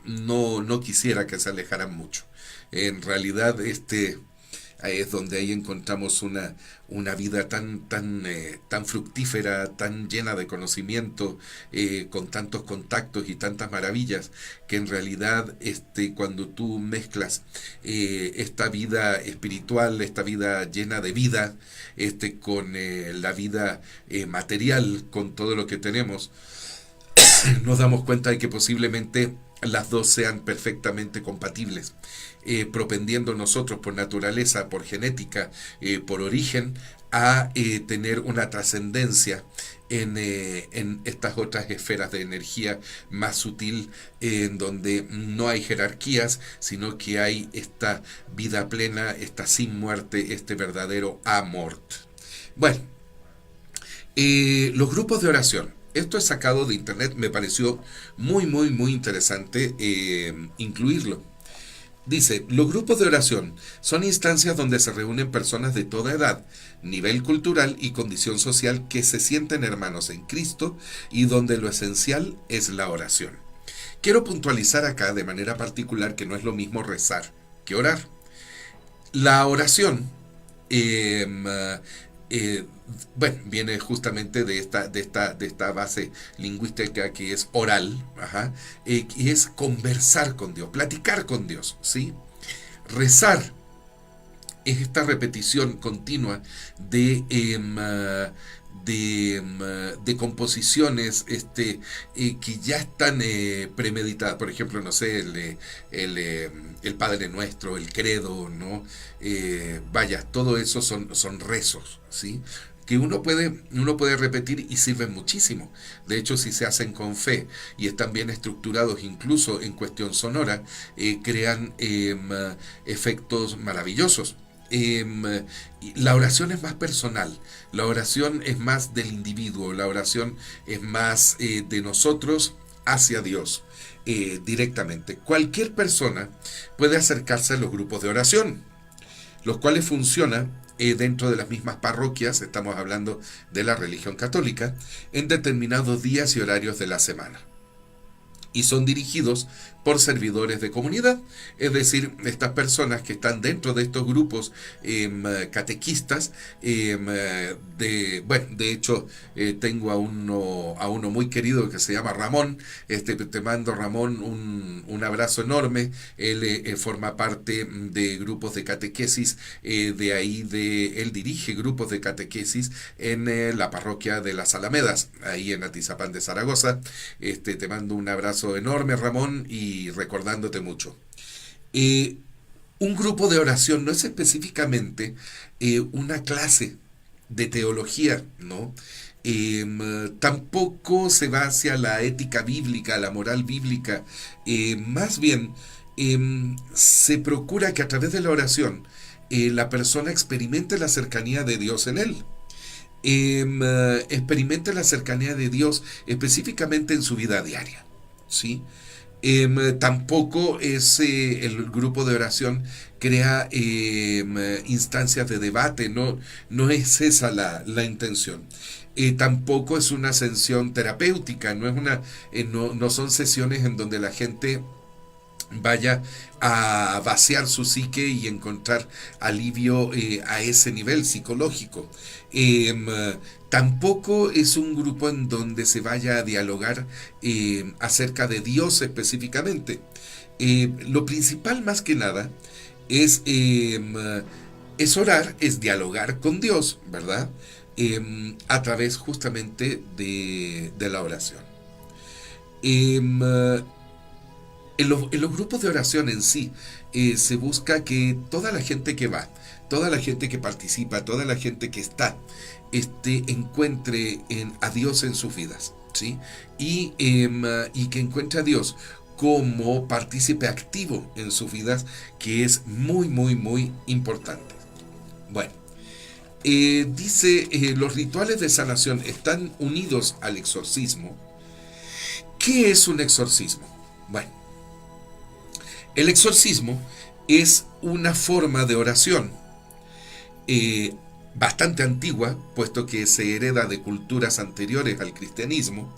no quisiera que se alejaran mucho. En realidad, es donde ahí encontramos una vida tan fructífera, tan llena de conocimiento, con tantos contactos y tantas maravillas, que en realidad cuando tú mezclas esta vida espiritual, esta vida llena de vida, con la vida material, con todo lo que tenemos, nos damos cuenta de que posiblemente las dos sean perfectamente compatibles, propendiendo nosotros por naturaleza, por genética, por origen, a tener una trascendencia en estas otras esferas de energía más sutil, en donde no hay jerarquías, sino que hay esta vida plena, esta sin muerte, este verdadero amor. Bueno, los grupos de oración. Esto es sacado de internet, me pareció muy interesante incluirlo. Dice, los grupos de oración son instancias donde se reúnen personas de toda edad, nivel cultural y condición social que se sienten hermanos en Cristo, y donde lo esencial es la oración. Quiero puntualizar acá de manera particular que no es lo mismo rezar que orar. La oración viene justamente de esta base lingüística que es oral, y es conversar con Dios, platicar con Dios, ¿sí? Rezar es esta repetición continua de composiciones que ya están premeditadas. Por ejemplo, no sé, el Padre Nuestro, el Credo, ¿no? Todo eso son rezos, ¿sí? Que uno puede repetir y sirven muchísimo. De hecho, si se hacen con fe y están bien estructurados, incluso en cuestión sonora, crean efectos maravillosos. la oración es más personal, la oración es más del individuo, la oración es más de nosotros hacia Dios directamente. Cualquier persona puede acercarse a los grupos de oración, los cuales funcionan dentro de las mismas parroquias, estamos hablando de la religión católica, en determinados días y horarios de la semana. Y son dirigidos por servidores de comunidad, es decir, estas personas que están dentro de estos grupos catequistas, de hecho tengo a uno muy querido que se llama Ramón, te mando Ramón un abrazo enorme, él forma parte de grupos de catequesis, él dirige grupos de catequesis en la parroquia de las Alamedas, ahí en Atizapán de Zaragoza. Te mando un abrazo enorme, Ramón, y recordándote mucho. Un grupo de oración no es específicamente una clase de teología, ¿no? Tampoco se va hacia la ética bíblica, la moral bíblica. Más bien, se procura que a través de la oración la persona experimente la cercanía de Dios en él. Experimente la cercanía de Dios específicamente en su vida diaria, ¿sí? Tampoco es el grupo de oración crea instancias de debate, no es esa la intención. Tampoco es una sesión terapéutica, no son sesiones en donde la gente vaya a vaciar su psique y encontrar alivio a ese nivel psicológico. Tampoco es un grupo en donde se vaya a dialogar acerca de Dios específicamente. Lo principal más que nada es orar, es dialogar con Dios, ¿verdad? A través justamente de la oración. En los grupos de oración en sí, se busca que toda la gente que va, toda la gente que participa, toda la gente que está, encuentre a Dios en sus vidas, ¿sí? Y que encuentre a Dios como partícipe activo en sus vidas, que es muy, muy, muy importante. Bueno, dice, los rituales de sanación están unidos al exorcismo. ¿Qué es un exorcismo? Bueno, el exorcismo es una forma de oración bastante antigua, puesto que se hereda de culturas anteriores al cristianismo,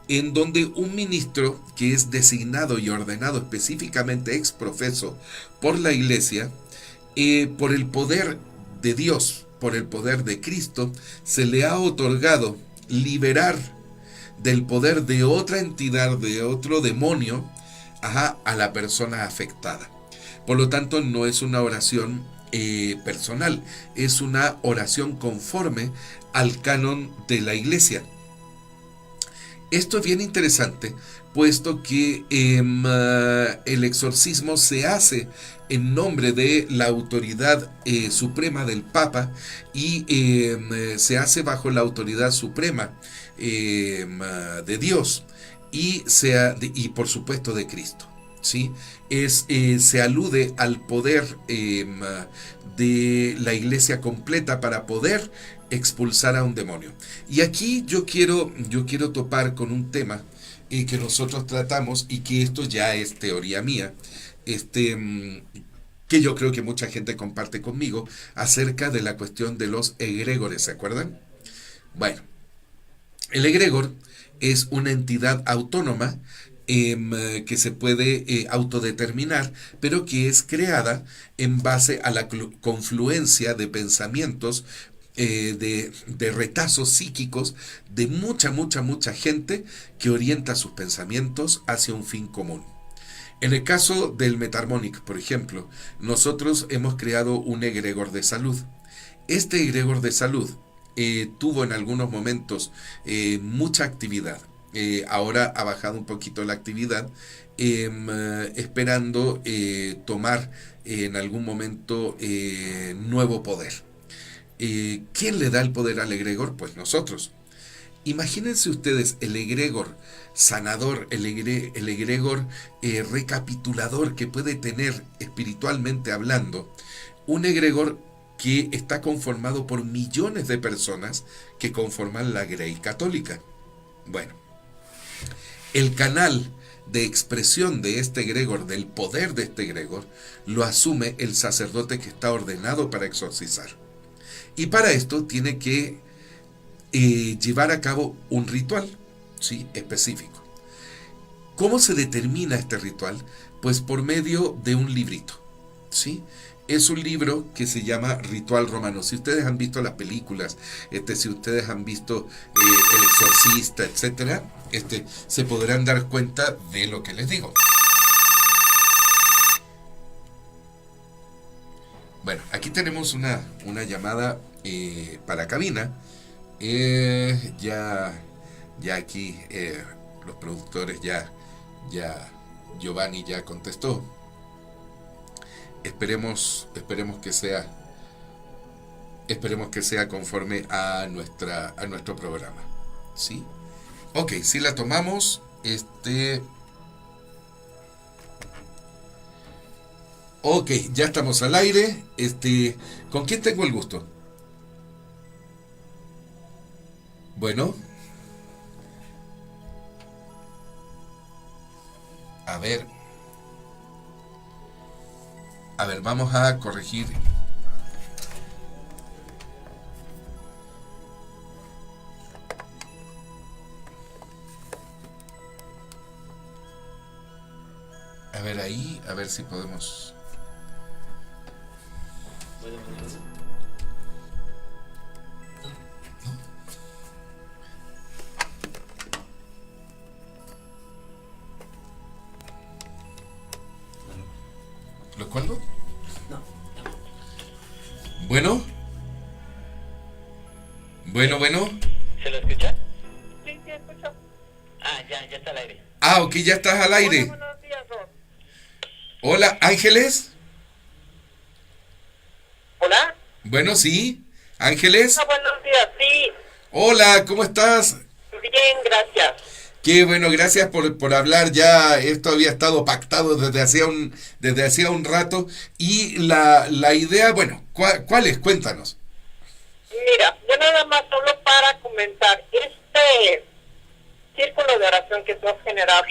en donde un ministro que es designado y ordenado específicamente ex profeso por la Iglesia, por el poder de Dios, por el poder de Cristo, se le ha otorgado liberar del poder de otra entidad, de otro demonio, a la persona afectada. Por lo tanto, no es una oración personal, es una oración conforme al canon de la Iglesia. Esto es bien interesante, puesto que el exorcismo se hace en nombre de la autoridad suprema del Papa y se hace bajo la autoridad suprema de Dios y por supuesto de Cristo, ¿sí? Se alude al poder de la Iglesia completa para poder expulsar a un demonio. Y aquí yo quiero topar con un tema que nosotros tratamos y que esto ya es teoría mía, que yo creo que mucha gente comparte conmigo, acerca de la cuestión de los egregores, ¿se acuerdan? Bueno, el egregor es una entidad autónoma que se puede autodeterminar, pero que es creada en base a la confluencia de pensamientos, de retazos psíquicos de mucha gente que orienta sus pensamientos hacia un fin común. En el caso del Metarmonic, por ejemplo, nosotros hemos creado un egregor de salud. Este egregor de salud tuvo en algunos momentos mucha actividad. Ahora ha bajado un poquito la actividad, esperando tomar en algún momento nuevo poder. ¿Quién le da el poder al egregor? Pues nosotros. Imagínense ustedes el egregor sanador, el egregor recapitulador que puede tener espiritualmente hablando. Un egregor que está conformado por millones de personas que conforman la Grey católica. Bueno, el canal de expresión de este egregor, del poder de este egregor, lo asume el sacerdote que está ordenado para exorcizar. Y para esto tiene que llevar a cabo un ritual, ¿sí?, específico. ¿Cómo se determina este ritual? Pues por medio de un librito, ¿sí? Es un libro que se llama Ritual Romano. Si ustedes han visto las películas, si ustedes han visto El Exorcista, etcétera, se podrán dar cuenta de lo que les digo. Bueno, aquí tenemos una llamada para cabina. Ya aquí los productores ya Giovanni ya contestó. Esperemos que sea conforme a nuestro programa, ¿sí? Ok, si la tomamos, ok, ya estamos al aire. ¿Con quién tengo el gusto? Bueno. A ver, vamos a corregir. A ver ahí, a ver si podemos. ¿Lo cuelgo? No. Bueno. ¿Se lo escucha? Sí, escucho. Ah, ya está al aire. Ah, ok, ya estás al aire. Hola, buenos días, Ron. Hola, Ángeles. ¿Hola? Bueno, sí. Ángeles. Hola, buenos días, sí. Hola, ¿cómo estás? Bien, gracias. Qué bueno, gracias por hablar. Ya esto había estado pactado desde hacía un rato. Y la idea, bueno, ¿cuál es? Cuéntanos. Mira, yo nada más hablo para comentar este círculo de oración que tú has generado.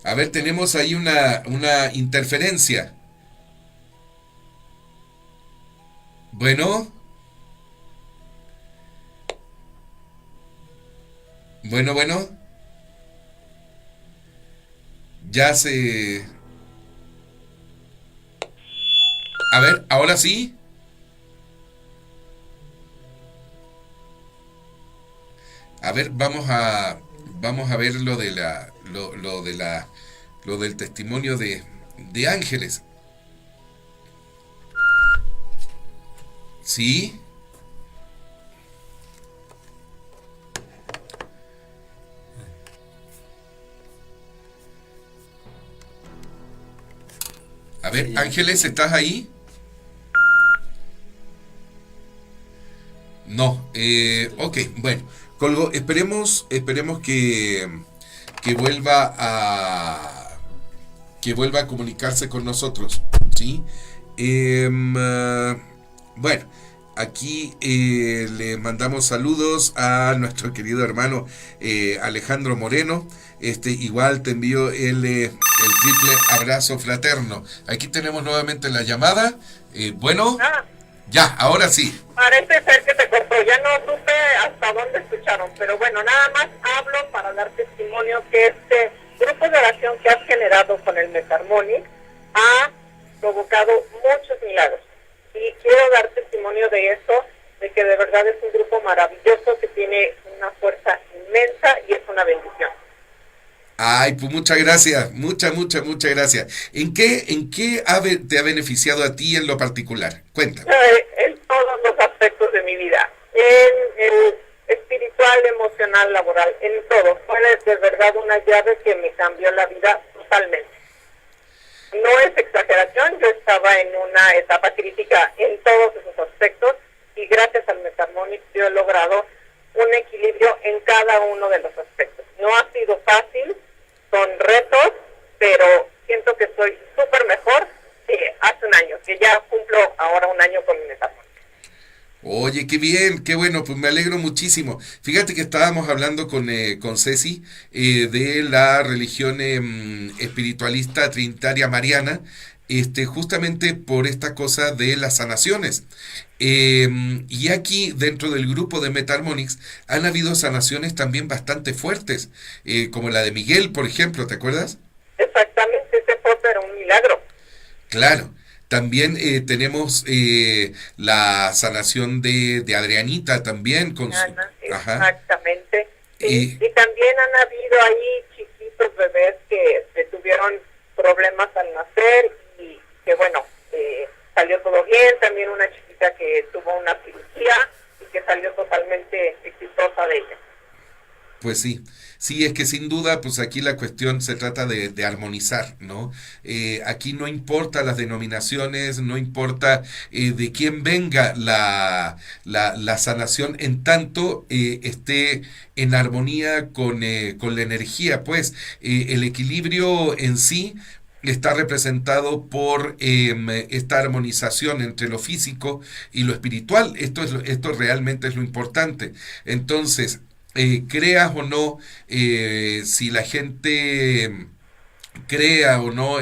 A ver, tenemos ahí una interferencia. Bueno. Ya se... A ver, ahora sí. A ver, vamos a ver lo del testimonio de Ángeles. ¿Sí? A ver, Ángeles, ¿estás ahí? No, ok, bueno, colgo, esperemos que vuelva a comunicarse con nosotros, ¿sí? Bueno, aquí le mandamos saludos a nuestro querido hermano Alejandro Moreno. Igual te envío el triple abrazo fraterno. Aquí tenemos nuevamente la llamada. Bueno, ya, ahora sí. Parece ser que te cortó, ya no supe hasta dónde escucharon, pero bueno, nada más hablo para dar testimonio que este grupo de oración que has generado con el Metarmonic ha provocado muchos milagros. Y quiero dar testimonio de eso, de que de verdad es un grupo maravilloso que tiene una fuerza inmensa y es una bendición. Ay, pues muchas gracias, muchas gracias. ¿En qué te ha beneficiado a ti en lo particular? Cuéntame. En todos los aspectos de mi vida, en el espiritual, emocional, laboral, en todo. Fue de verdad una llave que me cambió la vida totalmente. No es exageración, yo estaba en una etapa crítica en todos esos aspectos y gracias al Metarmonic yo he logrado un equilibrio en cada uno de los aspectos. No ha sido fácil, son retos, pero siento que soy súper mejor que hace un año, que ya cumplo ahora un año con mi metamorfosis. Oye, qué bien, qué bueno, pues me alegro muchísimo. Fíjate que estábamos hablando con Ceci de la religión espiritualista trinitaria mariana, justamente por esta cosa de las sanaciones. Y aquí, dentro del grupo de Meta-Harmonics, han habido sanaciones también bastante fuertes, como la de Miguel, por ejemplo, ¿te acuerdas? Exactamente, ese fue pero un milagro. Claro. También tenemos la sanación de Adrianita también con su... Exactamente. Y también han habido ahí chiquitos bebés que tuvieron problemas al nacer y que bueno, salió todo bien. También una chiquita que tuvo una cirugía y que salió totalmente exitosa de ella. Pues sí. Sí, es que sin duda, pues aquí la cuestión se trata de armonizar, ¿no? Aquí no importa las denominaciones, no importa de quién venga la sanación, en tanto esté en armonía con la energía, pues el equilibrio en sí está representado por esta armonización entre lo físico y lo espiritual. Esto realmente es lo importante. Entonces, creas o no, si la gente crea o no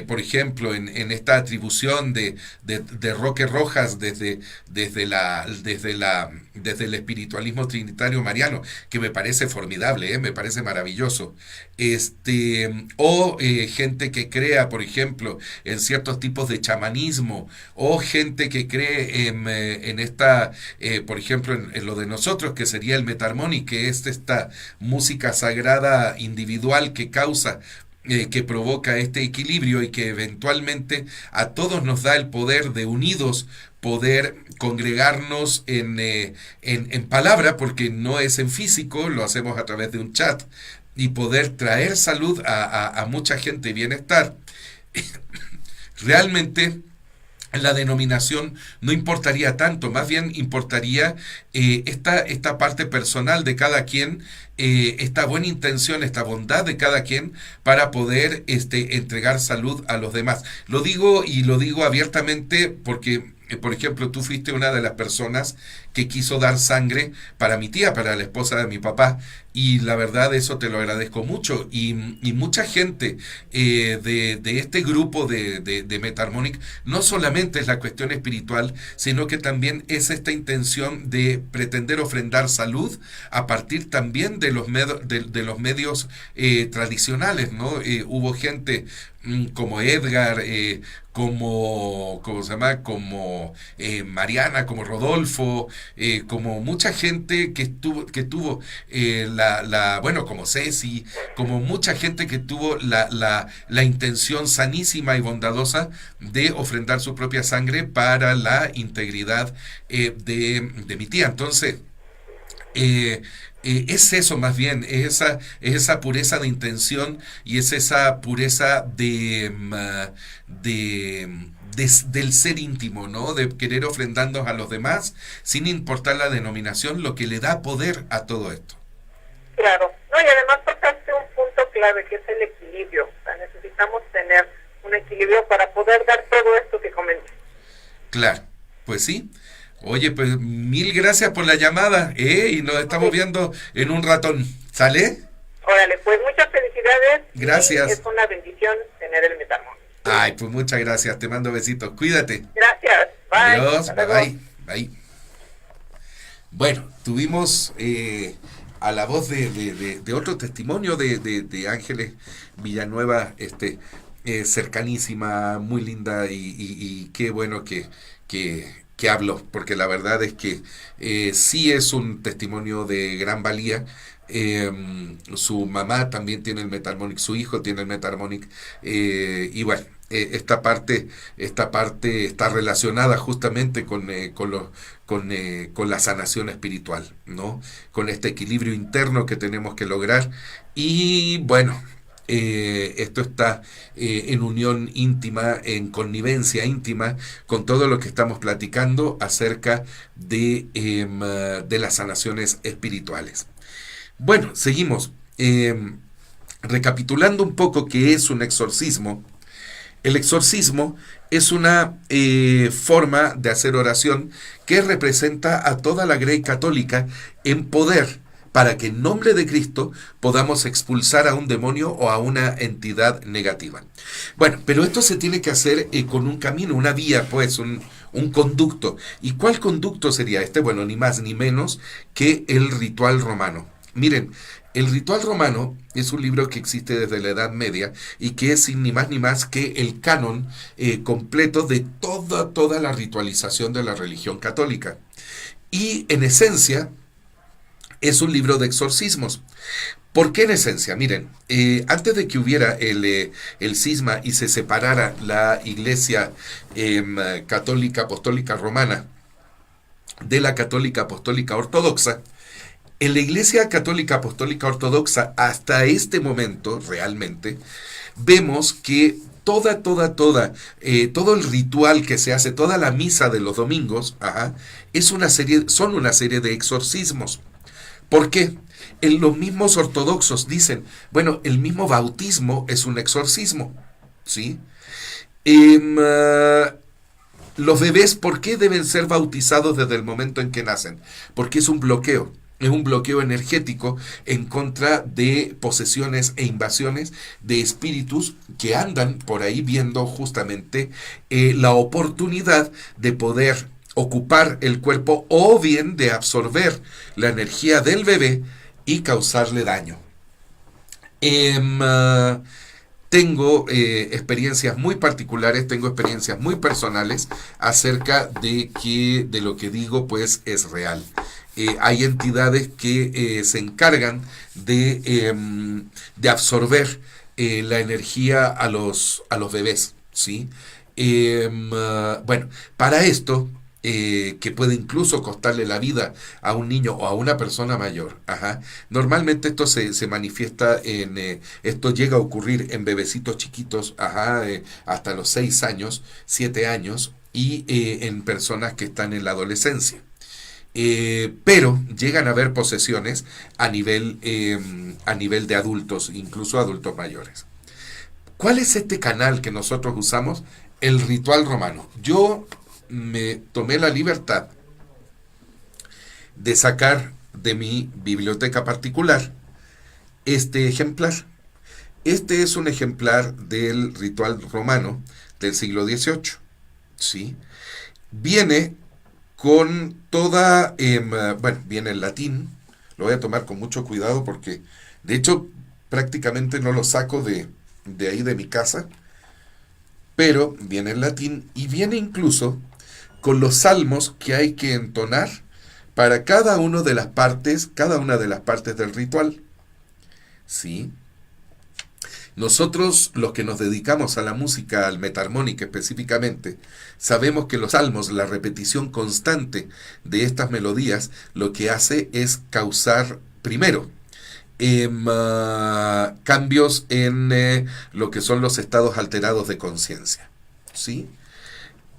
por ejemplo en esta atribución de Roque Rojas desde el espiritualismo trinitario mariano, que me parece formidable, me parece maravilloso, o gente que crea, por ejemplo, en ciertos tipos de chamanismo, o gente que cree en esta, por ejemplo, en lo de nosotros, que sería el Meta-Harmonic, que es esta música sagrada individual que causa, que provoca este equilibrio y que eventualmente a todos nos da el poder de unidos poder congregarnos en palabra, porque no es en físico, lo hacemos a través de un chat, y poder traer salud a mucha gente y bienestar. Realmente la denominación no importaría tanto, más bien importaría esta parte personal de cada quien, esta buena intención, esta bondad de cada quien para poder entregar salud a los demás. Lo digo abiertamente porque, por ejemplo, tú fuiste una de las personas que quiso dar sangre para mi tía, para la esposa de mi papá, y la verdad eso te lo agradezco mucho, y mucha gente de este grupo de Meta-Harmonic no solamente es la cuestión espiritual, sino que también es esta intención de pretender ofrendar salud a partir también de los medios tradicionales, ¿no? Hubo gente como Edgar, como Mariana, como Rodolfo, como mucha gente que tuvo como Ceci, como mucha gente que tuvo la intención sanísima y bondadosa de ofrendar su propia sangre para la integridad de mi tía. Entonces, es eso más bien, es esa pureza de intención y es esa pureza del ser íntimo, ¿no? De querer ofrendando a los demás sin importar la denominación, lo que le da poder a todo esto. Claro, no, y además tocaste un punto clave que es el equilibrio. O sea, necesitamos tener un equilibrio para poder dar todo esto que comenté. Claro, pues sí. Oye, pues mil gracias por la llamada, y nos estamos viendo en un ratón. ¿Sale? Órale, pues muchas felicidades. Gracias. Es una bendición tener el Meta-Harmonic. Ay, pues muchas gracias, te mando besitos. Cuídate. Gracias. Bye. Adiós, bye. Bueno, tuvimos a la voz de otro testimonio de Ángeles Villanueva, cercanísima, muy linda, y qué bueno que hablo, porque la verdad es que sí es un testimonio de gran valía. Su mamá también tiene el Meta-Harmonic, su hijo tiene el Meta-Harmonic, y bueno, esta parte está relacionada justamente con la sanación espiritual, ¿no? Con este equilibrio interno que tenemos que lograr, y bueno, esto está en unión íntima, en connivencia íntima con todo lo que estamos platicando acerca de las sanaciones espirituales. Bueno, seguimos. recapitulando un poco qué es un exorcismo, el exorcismo es una forma de hacer oración que representa a toda la Grey católica en poder para que en nombre de Cristo podamos expulsar a un demonio o a una entidad negativa. Bueno, pero esto se tiene que hacer con un camino, una vía, pues, un conducto. ¿Y cuál conducto sería este? Bueno, ni más ni menos que el ritual romano. Miren, el ritual romano es un libro que existe desde la Edad Media y que es ni más ni más que el canon completo de toda la ritualización de la religión católica. Y en esencia es un libro de exorcismos. ¿Por qué en esencia? Miren, antes de que hubiera el cisma y se separara la Iglesia católica apostólica romana de la católica apostólica ortodoxa, en la Iglesia Católica Apostólica Ortodoxa, hasta este momento, realmente, vemos que todo el ritual que se hace, toda la misa de los domingos, son una serie de exorcismos. ¿Por qué? Los mismos ortodoxos dicen, bueno, el mismo bautismo es un exorcismo, ¿sí? Los bebés, ¿por qué deben ser bautizados desde el momento en que nacen? Porque es un bloqueo. Es un bloqueo energético en contra de posesiones e invasiones de espíritus que andan por ahí viendo justamente la oportunidad de poder ocupar el cuerpo o bien de absorber la energía del bebé y causarle daño. Tengo experiencias muy particulares, tengo experiencias muy personales acerca de lo que digo, pues es real. Hay entidades que se encargan de absorber la energía a los bebés, ¿sí? Bueno, para esto, que puede incluso costarle la vida a un niño o a una persona mayor, normalmente esto se manifiesta esto llega a ocurrir en bebecitos chiquitos, hasta los 6 años, 7 años, y en personas que están en la adolescencia. Pero llegan a haber posesiones a nivel de adultos, incluso adultos mayores. ¿Cuál es este canal que nosotros usamos? El ritual romano. Yo me tomé la libertad de sacar de mi biblioteca particular este ejemplar. Este es un ejemplar del ritual romano del siglo XVIII, ¿sí? Viene con toda, viene en latín. Lo voy a tomar con mucho cuidado porque, de hecho, prácticamente no lo saco de ahí de mi casa, pero viene en latín y viene incluso con los salmos que hay que entonar para cada una de las partes del ritual, ¿sí? Nosotros, los que nos dedicamos a la música, al metarmónica específicamente, sabemos que los salmos, la repetición constante de estas melodías, lo que hace es causar, primero, cambios en lo que son los estados alterados de conciencia, ¿sí?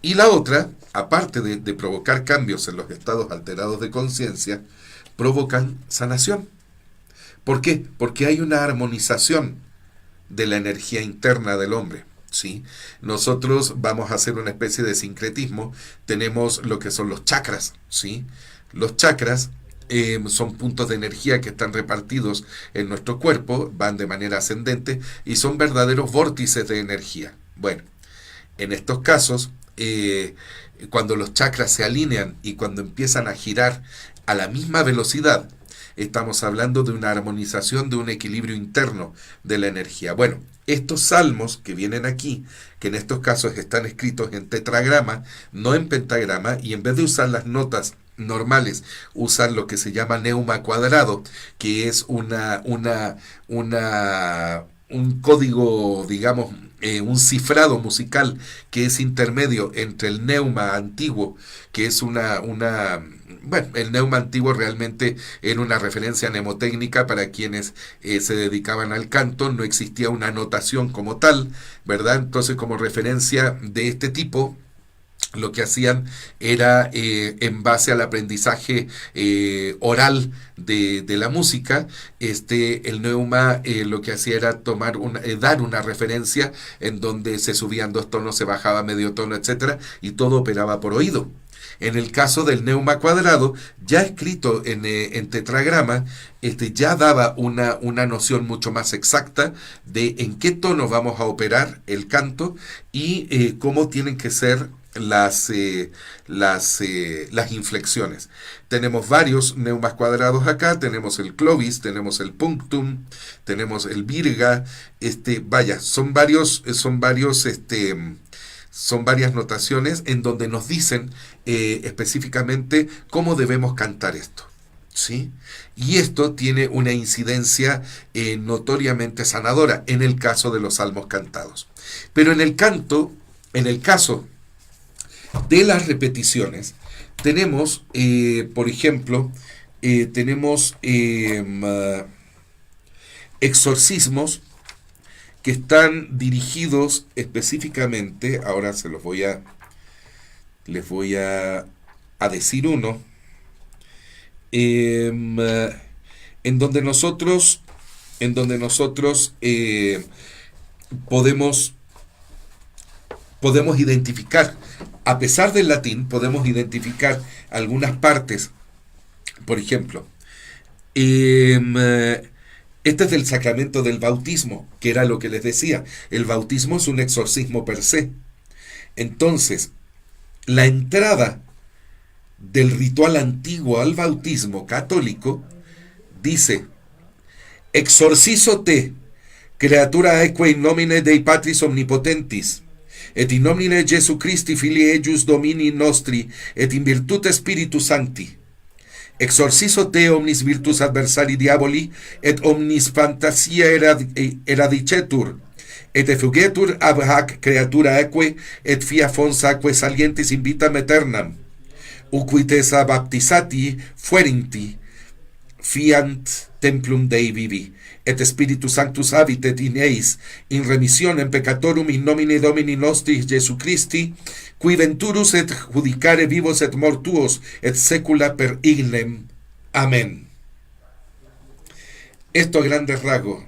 Y la otra, aparte de provocar cambios en los estados alterados de conciencia, provocan sanación. ¿Por qué? Porque hay una armonización de la energía interna del hombre, ¿sí? Nosotros vamos a hacer una especie de sincretismo. Tenemos lo que son los chakras, ¿sí? Los chakras son puntos de energía que están repartidos en nuestro cuerpo, van de manera ascendente y son verdaderos vórtices de energía. Bueno, en estos casos, cuando los chakras se alinean y cuando empiezan a girar a la misma velocidad, estamos hablando de una armonización, de un equilibrio interno de la energía. Bueno, estos salmos que vienen aquí, que en estos casos están escritos en tetragrama, no en pentagrama, y en vez de usar las notas normales, usan lo que se llama neuma cuadrado, que es un código, digamos, un cifrado musical que es intermedio entre el neuma antiguo, que es el neuma antiguo realmente era una referencia mnemotécnica para quienes se dedicaban al canto. No existía una notación como tal, ¿verdad? Entonces, como referencia de este tipo, lo que hacían era, en base al aprendizaje oral de la música, el neuma lo que hacía era dar una referencia en donde se subían 2 tonos, se bajaba medio tono, etcétera, y todo operaba por oído. En el caso del neuma cuadrado, ya escrito en tetragrama, ya daba una noción mucho más exacta de en qué tono vamos a operar el canto y cómo tienen que ser las inflexiones. Tenemos varios neumas cuadrados acá, tenemos el clovis, tenemos el punctum, tenemos el virga, son varias notaciones en donde nos dicen específicamente cómo debemos cantar esto, ¿sí? Y esto tiene una incidencia notoriamente sanadora en el caso de los salmos cantados. Pero en el caso de las repeticiones, tenemos, por ejemplo, exorcismos que están dirigidos específicamente, ahora les voy a decir uno, en donde nosotros podemos identificar, a pesar del latín, podemos identificar algunas partes. Por ejemplo, este es del sacramento del bautismo, que era lo que les decía. El bautismo es un exorcismo per se. Entonces, la entrada del ritual antiguo al bautismo católico dice: exorcizo te, creatura eque in nomine Dei Patris omnipotentis, et in nomine Jesu Christi Filii eius Domini nostri, et in virtute Spiritus Sancti. Exorcizo te omnis virtus adversari diaboli, et omnis fantasia eradicetur, et effugetur ab hac creatura eque, et fia fons aquae salientis in vitam aeternam, uquitesa baptisati fuerinti, fiant templum Dei vivi, et Spiritus Sanctus habitet in eis, in remissionem peccatorum in nomine Domini nostri Jesu Christi, qui venturus et judicare vivos et mortuos, et secula per ignem. Amén. Esto a grandes rasgos,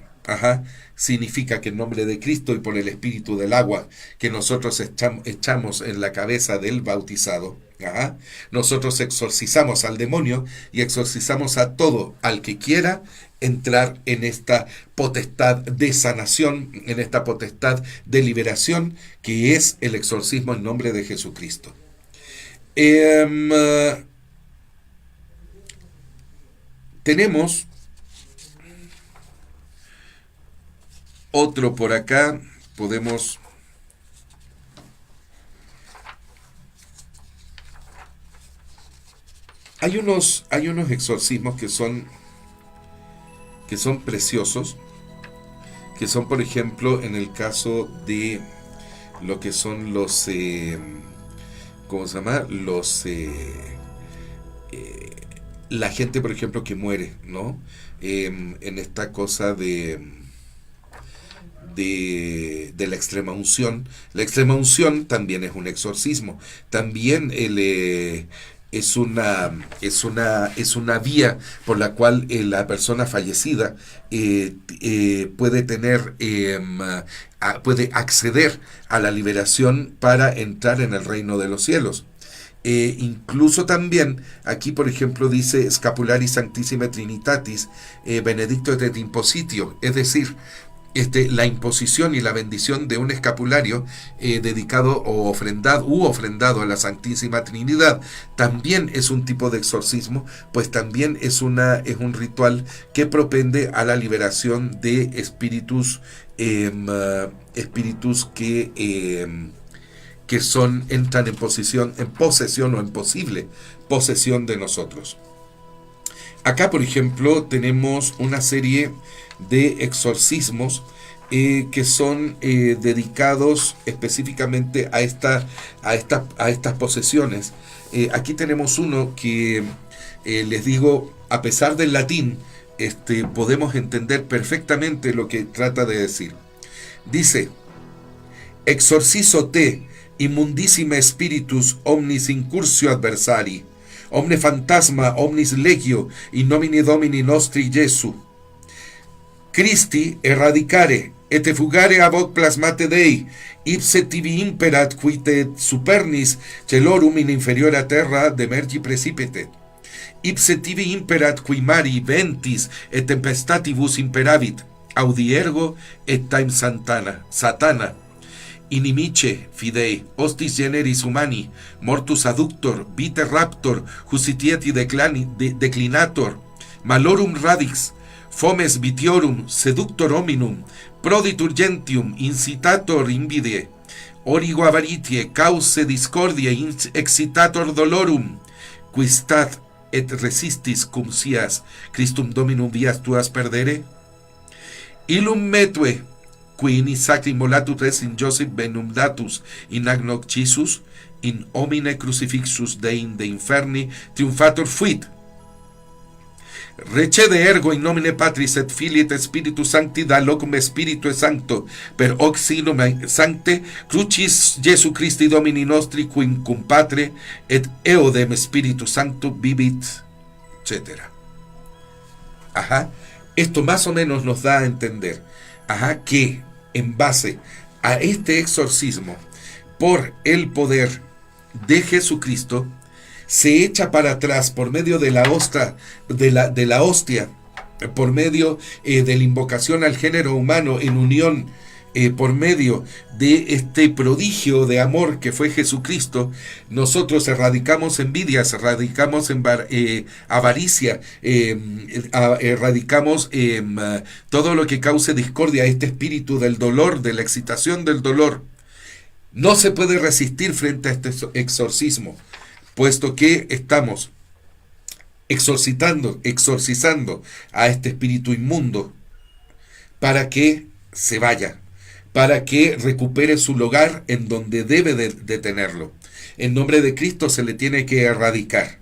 significa que en nombre de Cristo y por el Espíritu del agua que nosotros echamos en la cabeza del bautizado, nosotros exorcizamos al demonio y exorcizamos a todo al que quiera entrar en esta potestad de sanación, en esta potestad de liberación, que es el exorcismo en nombre de Jesucristo. Tenemos otro por acá, hay unos exorcismos que son preciosos, que son, por ejemplo, en el caso de lo que son los la gente, por ejemplo, que muere, ¿no? En esta cosa de la extrema unción. La extrema unción también es un exorcismo. También es una vía por la cual la persona fallecida puede acceder a la liberación para entrar en el reino de los cielos. Incluso también aquí, por ejemplo, dice Scapularis Sanctissime Trinitatis Benedicto et impositio, es decir, la imposición y la bendición de un escapulario dedicado o ofrendado a la Santísima Trinidad también es un tipo de exorcismo, pues también es un ritual que propende a la liberación de espíritus que entran en posesión o en posible posesión de nosotros. Acá, por ejemplo, tenemos una serie de exorcismos que son dedicados específicamente a estas posesiones. Aquí tenemos uno que les digo, a pesar del latín, podemos entender perfectamente lo que trata de decir. Dice: exorcizo te, immundissima spiritus omnis incursio adversari, omne fantasma omnis legio in nomine Domini nostri Jesu, Christi eradicare et fugare ab hoc plasmate Dei, ipse tibi imperat quite supernis celorum in inferiora terra demergi precipite, ipse tibi imperat qui mari ventis et tempestatibus imperavit, audi ergo et taim satana, inimice fidei, hostis generis humani, mortus adductor, vitae raptor, justitieti declinator, malorum radix, fomes vitiorum, seductor hominum, proditur gentium, incitator invidie, origo avaritie, cause discordiae, excitator dolorum, quistat et resistis cum sias Christum Dominum vias tuas perdere? Illum metue, qui in sacri molatus res in Joseph benum datus in agnoxisus, in homine crucifixus Dein de inferni triumphator fuit. Recede ergo in nomine Patris et Filii et Spiritus Sancti da locum Spiritu Sancto per hoc signum sancte crucis Jesu Christi Domini nostri qui cum Patre et eodem Spiritus Sancto vivit, etc. Ajá, esto más o menos nos da a entender, ajá, que en base a este exorcismo por el poder de Jesucristo se echa para atrás por medio de la hostia, por medio de la invocación al género humano en unión, por medio de este prodigio de amor que fue Jesucristo. Nosotros erradicamos envidias, erradicamos avaricia, erradicamos todo lo que cause discordia, este espíritu del dolor, de la excitación del dolor. No se puede resistir frente a este exorcismo, puesto que estamos exorcizando a este espíritu inmundo para que se vaya, para que recupere su lugar en donde debe de tenerlo. En nombre de Cristo se le tiene que erradicar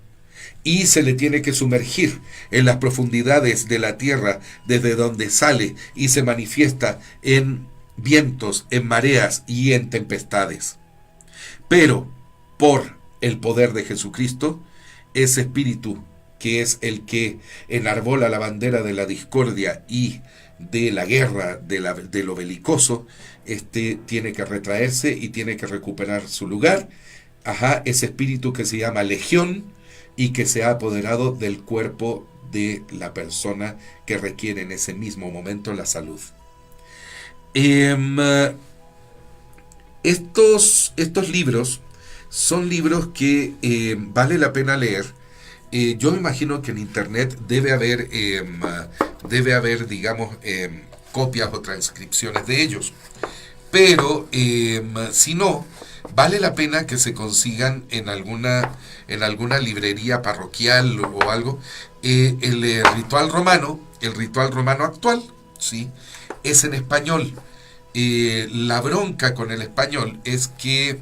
y se le tiene que sumergir en las profundidades de la tierra, desde donde sale y se manifiesta en vientos, en mareas y en tempestades. Pero por el poder de Jesucristo, ese espíritu que es el que enarbola la bandera de la discordia y de la guerra, de lo belicoso, tiene que retraerse y tiene que recuperar su lugar. Ajá, ese espíritu que se llama legión y que se ha apoderado del cuerpo de la persona que requiere en ese mismo momento la salud. Estos libros son libros que vale la pena leer. Yo me imagino que en internet debe haber, digamos, copias o transcripciones de ellos. Pero si no, vale la pena que se consigan en alguna librería parroquial o algo. El ritual romano actual, ¿sí?, es en español. La bronca con el español es que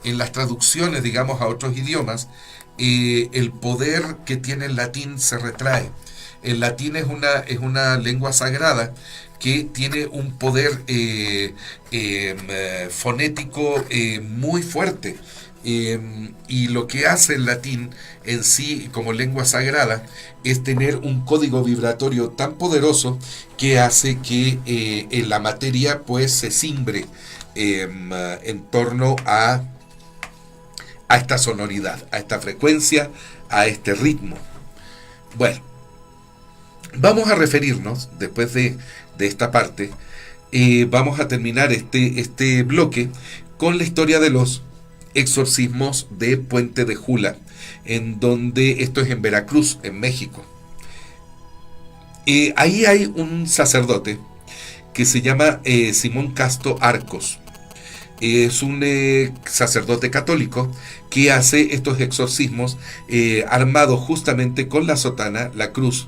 en las traducciones, digamos, a otros idiomas, el poder que tiene el latín se retrae. El latín es una lengua sagrada que tiene un poder fonético muy fuerte. Y lo que hace el latín en sí como lengua sagrada es tener un código vibratorio tan poderoso que hace que la materia pues se cimbre en torno a esta sonoridad, a esta frecuencia, a este ritmo. Bueno, vamos a referirnos después de esta parte, vamos a terminar este bloque con la historia de los exorcismos de Puente de Jula, en donde esto es en Veracruz, en México. Ahí hay un sacerdote que se llama Simón Casto Arcos. Es un sacerdote católico que hace estos exorcismos armado justamente con la sotana, la cruz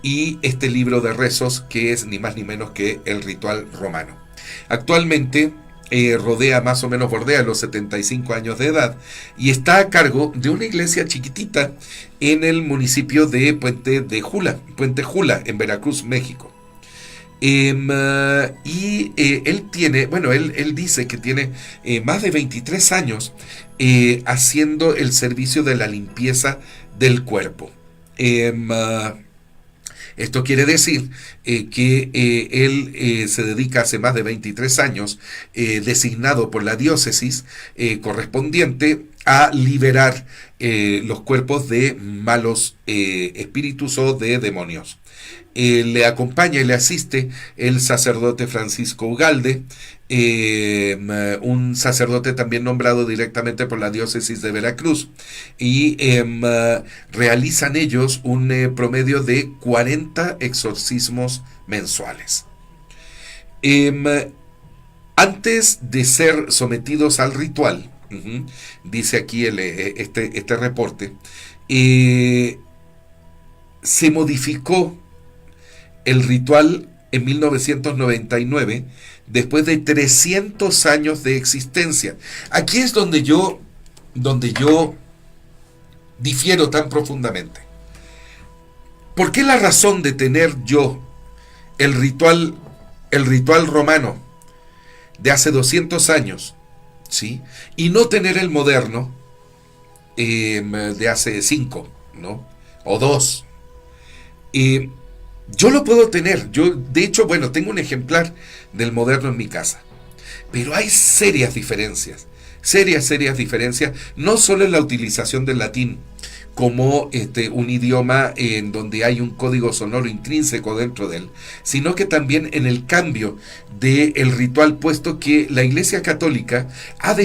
y este libro de rezos que es ni más ni menos que el ritual romano. Actualmente más o menos bordea los 75 años de edad y está a cargo de una iglesia chiquitita en el municipio de Puente Jula, en Veracruz, México. Él tiene, bueno, él dice que tiene más de 23 años haciendo el servicio de la limpieza del cuerpo. Esto quiere decir que él se dedica hace más de 23 años, designado por la diócesis correspondiente, a liberar los cuerpos de malos espíritus o de demonios. Le acompaña y le asiste el sacerdote Francisco Ugalde, un sacerdote también nombrado directamente por la diócesis de Veracruz, y realizan ellos un promedio de 40 exorcismos mensuales. Antes de ser sometidos al ritual, dice aquí este reporte, se modificó el ritual en 1999, después de 300 años de existencia. Aquí es donde yo difiero tan profundamente. ¿Por qué la razón de tener yo el ritual romano de hace 200 años, ¿sí?, y no tener el moderno de hace 5, ¿no?, o 2? Yo lo puedo tener. Yo, de hecho, bueno, tengo un ejemplar del moderno en mi casa. Pero hay serias diferencias. Serias diferencias. No solo en la utilización del latín como un idioma en donde hay un código sonoro intrínseco dentro de él, sino que también en el cambio del ritual, puesto que la Iglesia Católica ha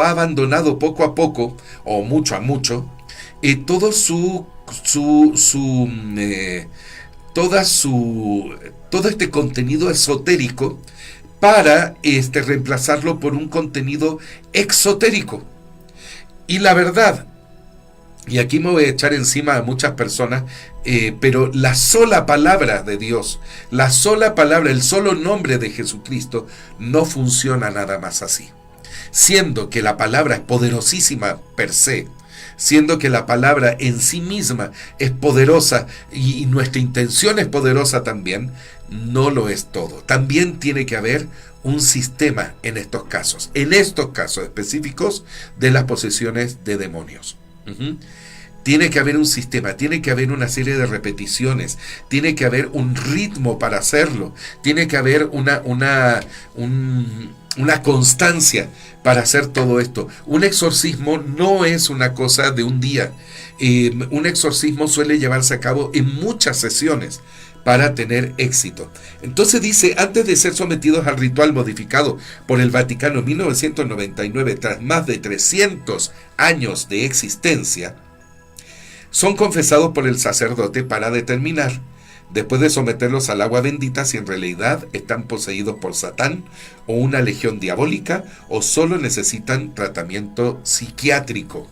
abandonado poco a poco, o mucho a mucho, todo este contenido esotérico para reemplazarlo por un contenido exotérico. Y la verdad, y aquí me voy a echar encima a muchas personas, pero la sola palabra de Dios, la sola palabra, el solo nombre de Jesucristo, no funciona nada más así. Siendo que la palabra es poderosísima per se, siendo que la palabra en sí misma es poderosa y nuestra intención es poderosa también, no lo es todo. También tiene que haber un sistema en estos casos específicos de las posesiones de demonios. Tiene que haber un sistema, tiene que haber una serie de repeticiones, tiene que haber un ritmo para hacerlo, tiene que haber una constancia para hacer todo esto. Un exorcismo no es una cosa de un día. Un exorcismo suele llevarse a cabo en muchas sesiones para tener éxito. Entonces dice, antes de ser sometidos al ritual modificado por el Vaticano en 1999, tras más de 300 años de existencia, son confesados por el sacerdote para determinar, después de someterlos al agua bendita, si en realidad están poseídos por Satán o una legión diabólica, o solo necesitan tratamiento psiquiátrico.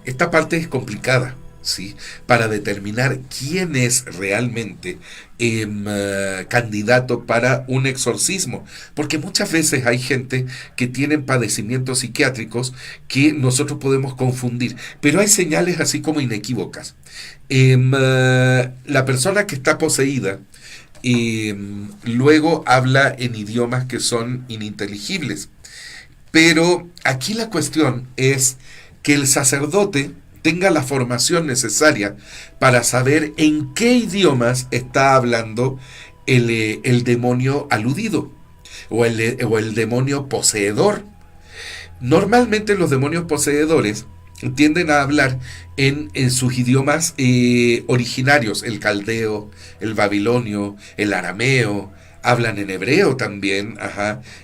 Esta parte es complicada, ¿sí?, para determinar quién es realmente candidato para un exorcismo, porque muchas veces hay gente que tienen padecimientos psiquiátricos que nosotros podemos confundir, pero hay señales así como inequívocas. La persona que está poseída luego habla en idiomas que son ininteligibles, pero aquí la cuestión es que el sacerdote tenga la formación necesaria para saber en qué idiomas está hablando el demonio aludido o el demonio poseedor. Normalmente los demonios poseedores tienden a hablar en sus idiomas originarios, el caldeo, el babilonio, el arameo. Hablan en hebreo también,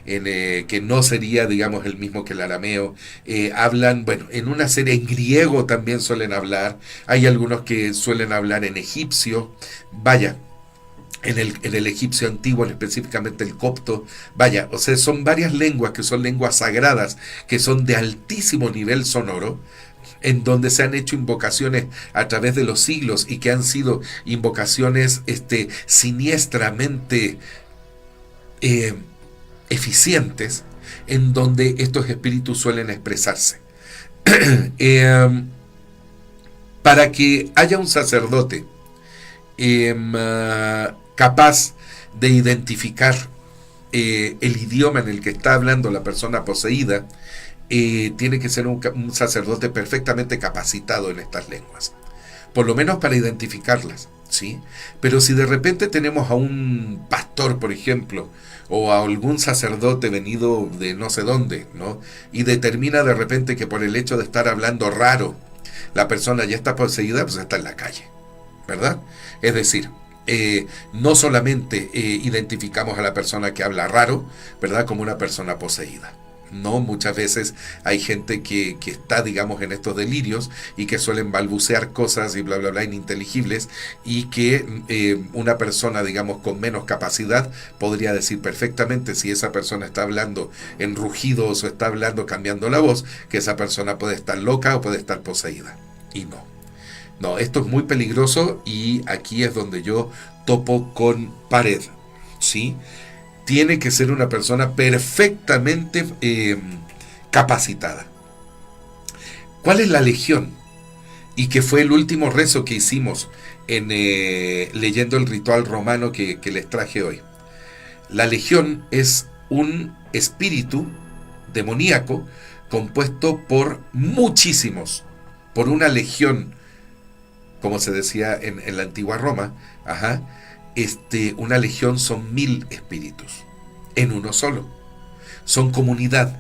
que no sería, digamos, el mismo que el arameo. Hablan, bueno, en una serie, en griego también suelen hablar. Hay algunos que suelen hablar en egipcio. Vaya, en el egipcio antiguo, específicamente el copto. Vaya, o sea, son varias lenguas que son lenguas sagradas, que son de altísimo nivel sonoro, en donde se han hecho invocaciones a través de los siglos y que han sido invocaciones siniestramente eficientes, en donde estos espíritus suelen expresarse. Para que haya un sacerdote capaz de identificar el idioma en el que está hablando la persona poseída, tiene que ser un sacerdote perfectamente capacitado en estas lenguas, por lo menos para identificarlas, ¿sí? Pero si de repente tenemos a un pastor, por ejemplo, o a algún sacerdote venido de no sé dónde, ¿no? Y determina de repente que por el hecho de estar hablando raro, la persona ya está poseída, pues está en la calle, ¿verdad? Es decir, no solamente identificamos a la persona que habla raro, ¿verdad?, como una persona poseída. No, muchas veces hay gente que está, digamos, en estos delirios y que suelen balbucear cosas y bla, bla, bla, ininteligibles, y que una persona, digamos, con menos capacidad podría decir perfectamente, si esa persona está hablando en rugidos o está hablando cambiando la voz, que esa persona puede estar loca o puede estar poseída. Y no, esto es muy peligroso, y aquí es donde yo topo con pared, ¿sí? Tiene que ser una persona perfectamente capacitada. ¿Cuál es la legión? Y que fue el último rezo que hicimos leyendo el ritual romano que les traje hoy. La legión es un espíritu demoníaco compuesto por muchísimos, por una legión, como se decía en la antigua Roma, una legión son 1000 espíritus en uno solo. Son comunidad,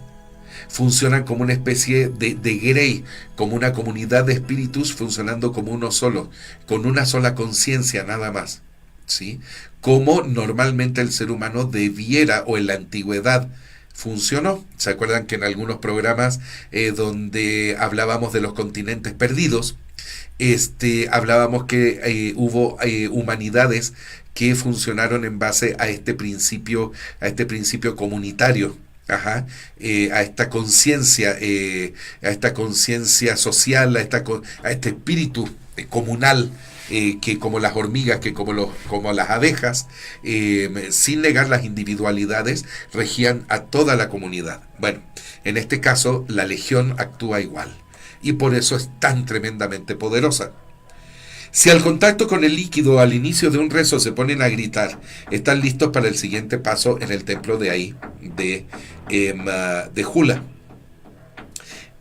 funcionan como una especie de grey, como una comunidad de espíritus funcionando como uno solo, con una sola conciencia nada más, ¿sí? Como normalmente el ser humano debiera, o en la antigüedad funcionó. ¿Se acuerdan que en algunos programas donde hablábamos de los continentes perdidos, hablábamos que hubo humanidades que funcionaron en base a este principio comunitario, a esta conciencia social, a este espíritu comunal, que como las hormigas, que como las abejas, sin negar las individualidades, regían a toda la comunidad. Bueno, en este caso la legión actúa igual, y por eso es tan tremendamente poderosa. Si al contacto con el líquido al inicio de un rezo se ponen a gritar, están listos para el siguiente paso en el templo de ahí, de Jula.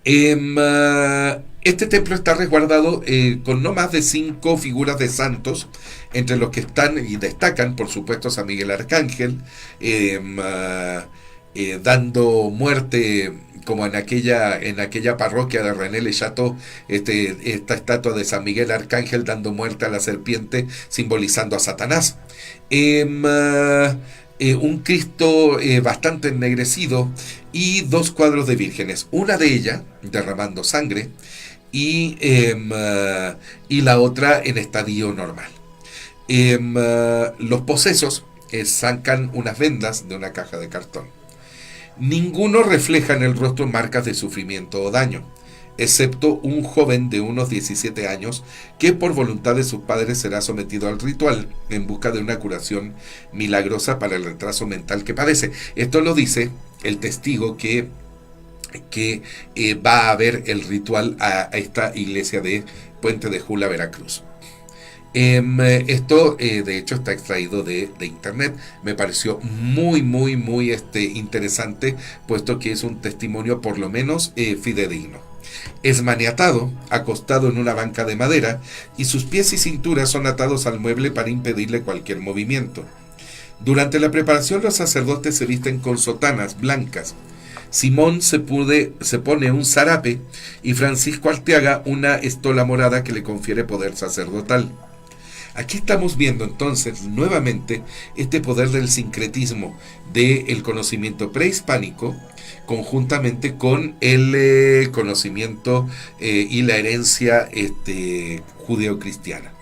Este templo está resguardado con no más de 5 figuras de santos, entre los que están y destacan, por supuesto, San Miguel Arcángel, dando muerte, como en aquella parroquia de René Le Chateau, esta estatua de San Miguel Arcángel dando muerte a la serpiente, simbolizando a Satanás. Un Cristo bastante ennegrecido y 2 cuadros de vírgenes, una de ellas derramando sangre y la otra en estadio normal. Los posesos sacan unas vendas de una caja de cartón. Ninguno refleja en el rostro marcas de sufrimiento o daño, excepto un joven de unos 17 años que por voluntad de sus padres será sometido al ritual en busca de una curación milagrosa para el retraso mental que padece. Esto lo dice el testigo que va a ver el ritual a esta iglesia de Puente de Jula, Veracruz. Esto de hecho está extraído de internet. Me pareció muy interesante, puesto que es un testimonio por lo menos fidedigno. Es maniatado, acostado en una banca de madera, y sus pies y cintura son atados al mueble para impedirle cualquier movimiento. Durante la preparación los sacerdotes se visten con sotanas blancas. Simón se pone un zarape y Francisco Arteaga una estola morada que le confiere poder sacerdotal. Aquí estamos viendo entonces nuevamente este poder del sincretismo del conocimiento prehispánico conjuntamente con el conocimiento y la herencia judeocristiana.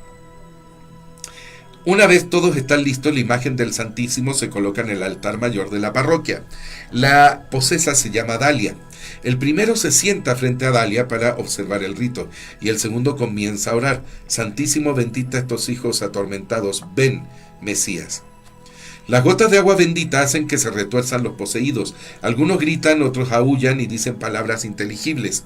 Una vez todos están listos, la imagen del Santísimo se coloca en el altar mayor de la parroquia. La posesa se llama Dalia. El primero se sienta frente a Dalia para observar el rito, y el segundo comienza a orar: Santísimo, bendita a estos hijos atormentados, ven, Mesías. Las gotas de agua bendita hacen que se retuerzan los poseídos. Algunos gritan, otros aúllan y dicen palabras inteligibles.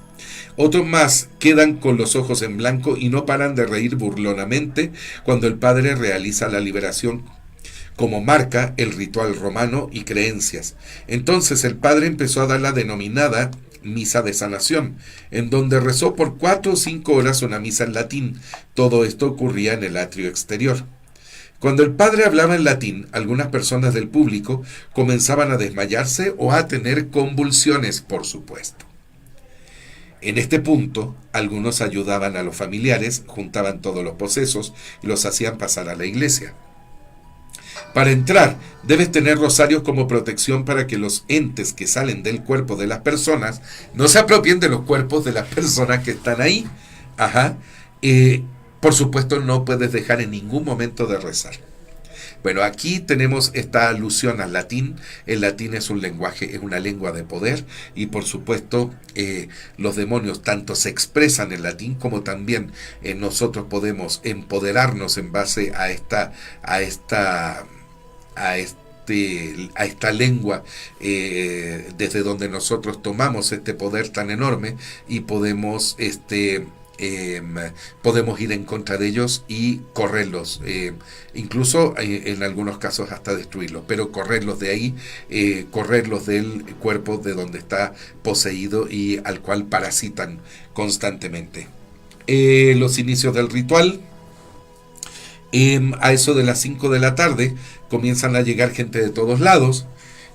Otros más quedan con los ojos en blanco y no paran de reír burlonamente cuando el Padre realiza la liberación, como marca el ritual romano y creencias. Entonces el padre empezó a dar la denominada misa de sanación, en donde rezó por 4 o 5 horas una misa en latín. Todo esto ocurría en el atrio exterior. Cuando el padre hablaba en latín, algunas personas del público comenzaban a desmayarse o a tener convulsiones, por supuesto. En este punto, algunos ayudaban a los familiares, juntaban todos los posesos y los hacían pasar a la iglesia. Para entrar, debes tener rosarios como protección para que los entes que salen del cuerpo de las personas no se apropien de los cuerpos de las personas que están ahí. Por supuesto, no puedes dejar en ningún momento de rezar. Bueno, aquí tenemos esta alusión al latín. El latín es un lenguaje, es una lengua de poder, y por supuesto los demonios tanto se expresan en latín como también nosotros podemos empoderarnos en base a esta lengua desde donde nosotros tomamos este poder tan enorme y podemos ir en contra de ellos y correrlos, incluso en algunos casos hasta destruirlos, pero correrlos de ahí, correrlos del cuerpo de donde está poseído y al cual parasitan constantemente. Los inicios del ritual, a eso de las 5 de la tarde comienzan a llegar gente de todos lados.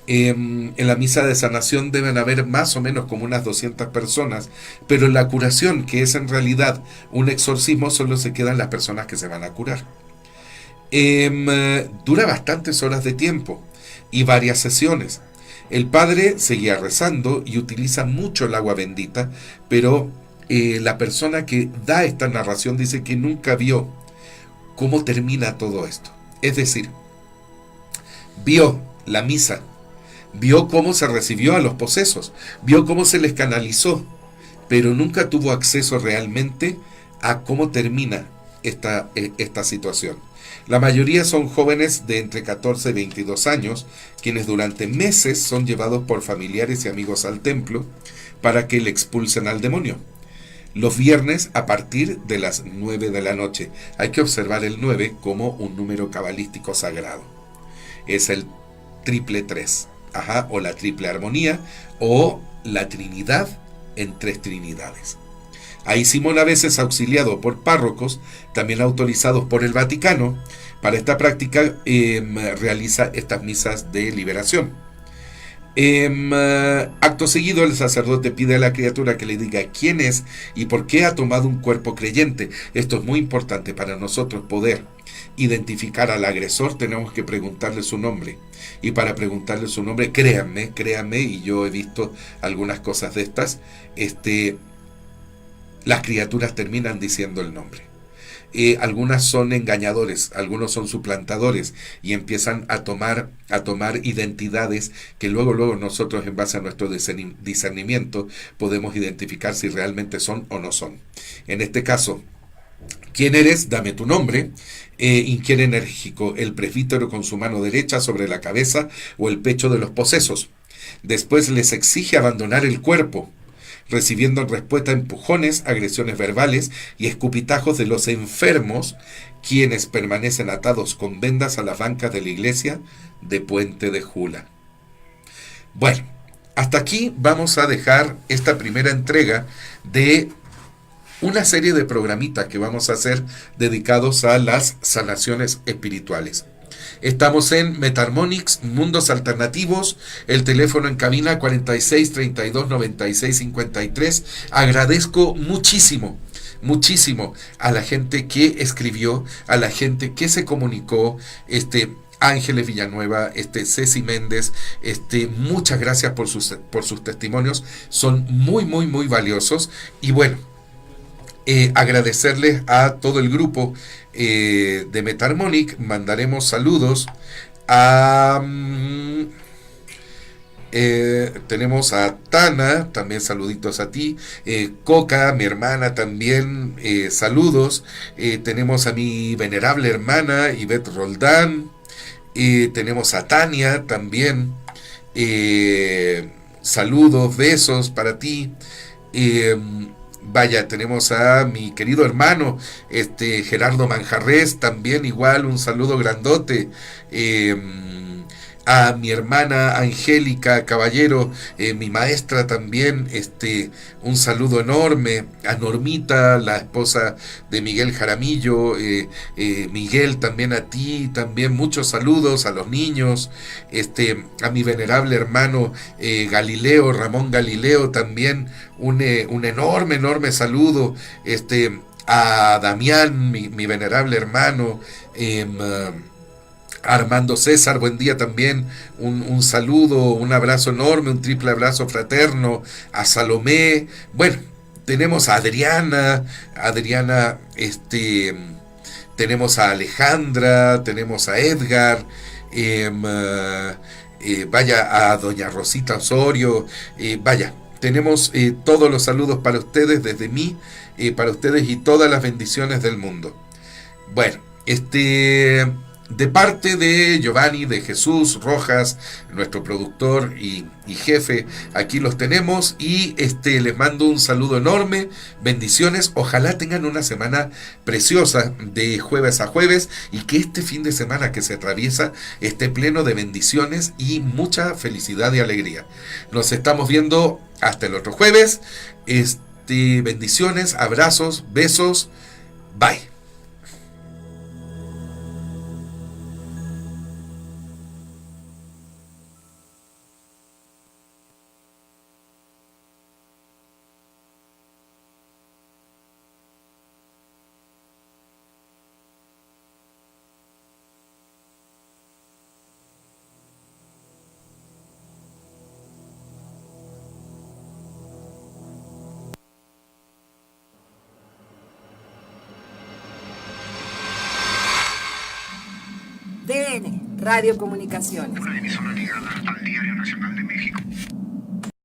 En la misa de sanación deben haber más o menos como unas 200 personas, pero en la curación, que es en realidad un exorcismo, solo se quedan las personas que se van a curar. Dura bastantes horas de tiempo y varias sesiones. El padre seguía rezando y utiliza mucho el agua bendita, pero la persona que da esta narración dice que nunca vio cómo termina todo esto. Es decir, vio la misa, vio cómo se recibió a los posesos, vio cómo se les canalizó, pero nunca tuvo acceso realmente a cómo termina esta situación. La mayoría son jóvenes de entre 14 y 22 años, quienes durante meses son llevados por familiares y amigos al templo para que le expulsen al demonio. Los viernes a partir de las 9 de la noche. Hay que observar el 9 como un número cabalístico sagrado. Es el triple 3. O la triple armonía, o la Trinidad en 3 Trinidades. Ahí Simón, a veces auxiliado por párrocos, también autorizados por el Vaticano, para esta práctica realiza estas misas de liberación. Acto seguido, el sacerdote pide a la criatura que le diga quién es y por qué ha tomado un cuerpo creyente. Esto es muy importante para nosotros poder identificar al agresor. Tenemos que preguntarle su nombre, y para preguntarle su nombre, créanme, y yo he visto algunas cosas de estas, las criaturas terminan diciendo el nombre. Algunas son engañadores, algunos son suplantadores y empiezan a tomar identidades que luego nosotros, en base a nuestro discernimiento, podemos identificar si realmente son o no son. En este caso, ¿quién eres? Dame tu nombre. Inquiere enérgico el presbítero con su mano derecha sobre la cabeza o el pecho de los posesos. Después les exige abandonar el cuerpo, recibiendo en respuesta empujones, agresiones verbales y escupitajos de los enfermos, quienes permanecen atados con vendas a las bancas de la iglesia de Puente de Jula. Bueno, hasta aquí vamos a dejar esta primera entrega de una serie de programitas que vamos a hacer dedicados a las sanaciones espirituales. Estamos en Metarmonics, Mundos Alternativos, el teléfono en cabina 46 32 96 53. Agradezco muchísimo a la gente que escribió, a la gente que se comunicó, Ángeles Villanueva, Ceci Méndez, muchas gracias por sus testimonios, son muy valiosos. Y bueno, agradecerles a todo el grupo de Metarmonic. Mandaremos saludos a tenemos a Tana, también saluditos a ti, Coca, mi hermana, también saludos. Tenemos a mi venerable hermana Ivette Roldán, tenemos a Tania también, saludos, besos para ti. Vaya, tenemos a mi querido hermano, Gerardo Manjarres, también igual, un saludo grandote. A mi hermana Angélica Caballero, mi maestra también, un saludo enorme. A Normita, la esposa de Miguel Jaramillo, Miguel, también a ti, también muchos saludos a los niños, a mi venerable hermano Galileo, Ramón Galileo, también un enorme saludo, a Damián, mi venerable hermano, Armando César, buen día también, un saludo, un abrazo enorme, un triple abrazo fraterno, a Salomé, bueno, tenemos a Adriana, tenemos a Alejandra, tenemos a Edgar, vaya, a doña Rosita Osorio, vaya, tenemos todos los saludos para ustedes, desde mí, para ustedes y todas las bendiciones del mundo. Bueno, de parte de Giovanni, de Jesús Rojas, nuestro productor y jefe, aquí los tenemos y les mando un saludo enorme, bendiciones, ojalá tengan una semana preciosa de jueves a jueves y que este fin de semana que se atraviesa esté pleno de bendiciones y mucha felicidad y alegría. Nos estamos viendo hasta el otro jueves, bendiciones, abrazos, besos, bye. DN Radio Comunicaciones. Una emisora ligada al Diario Nacional de México.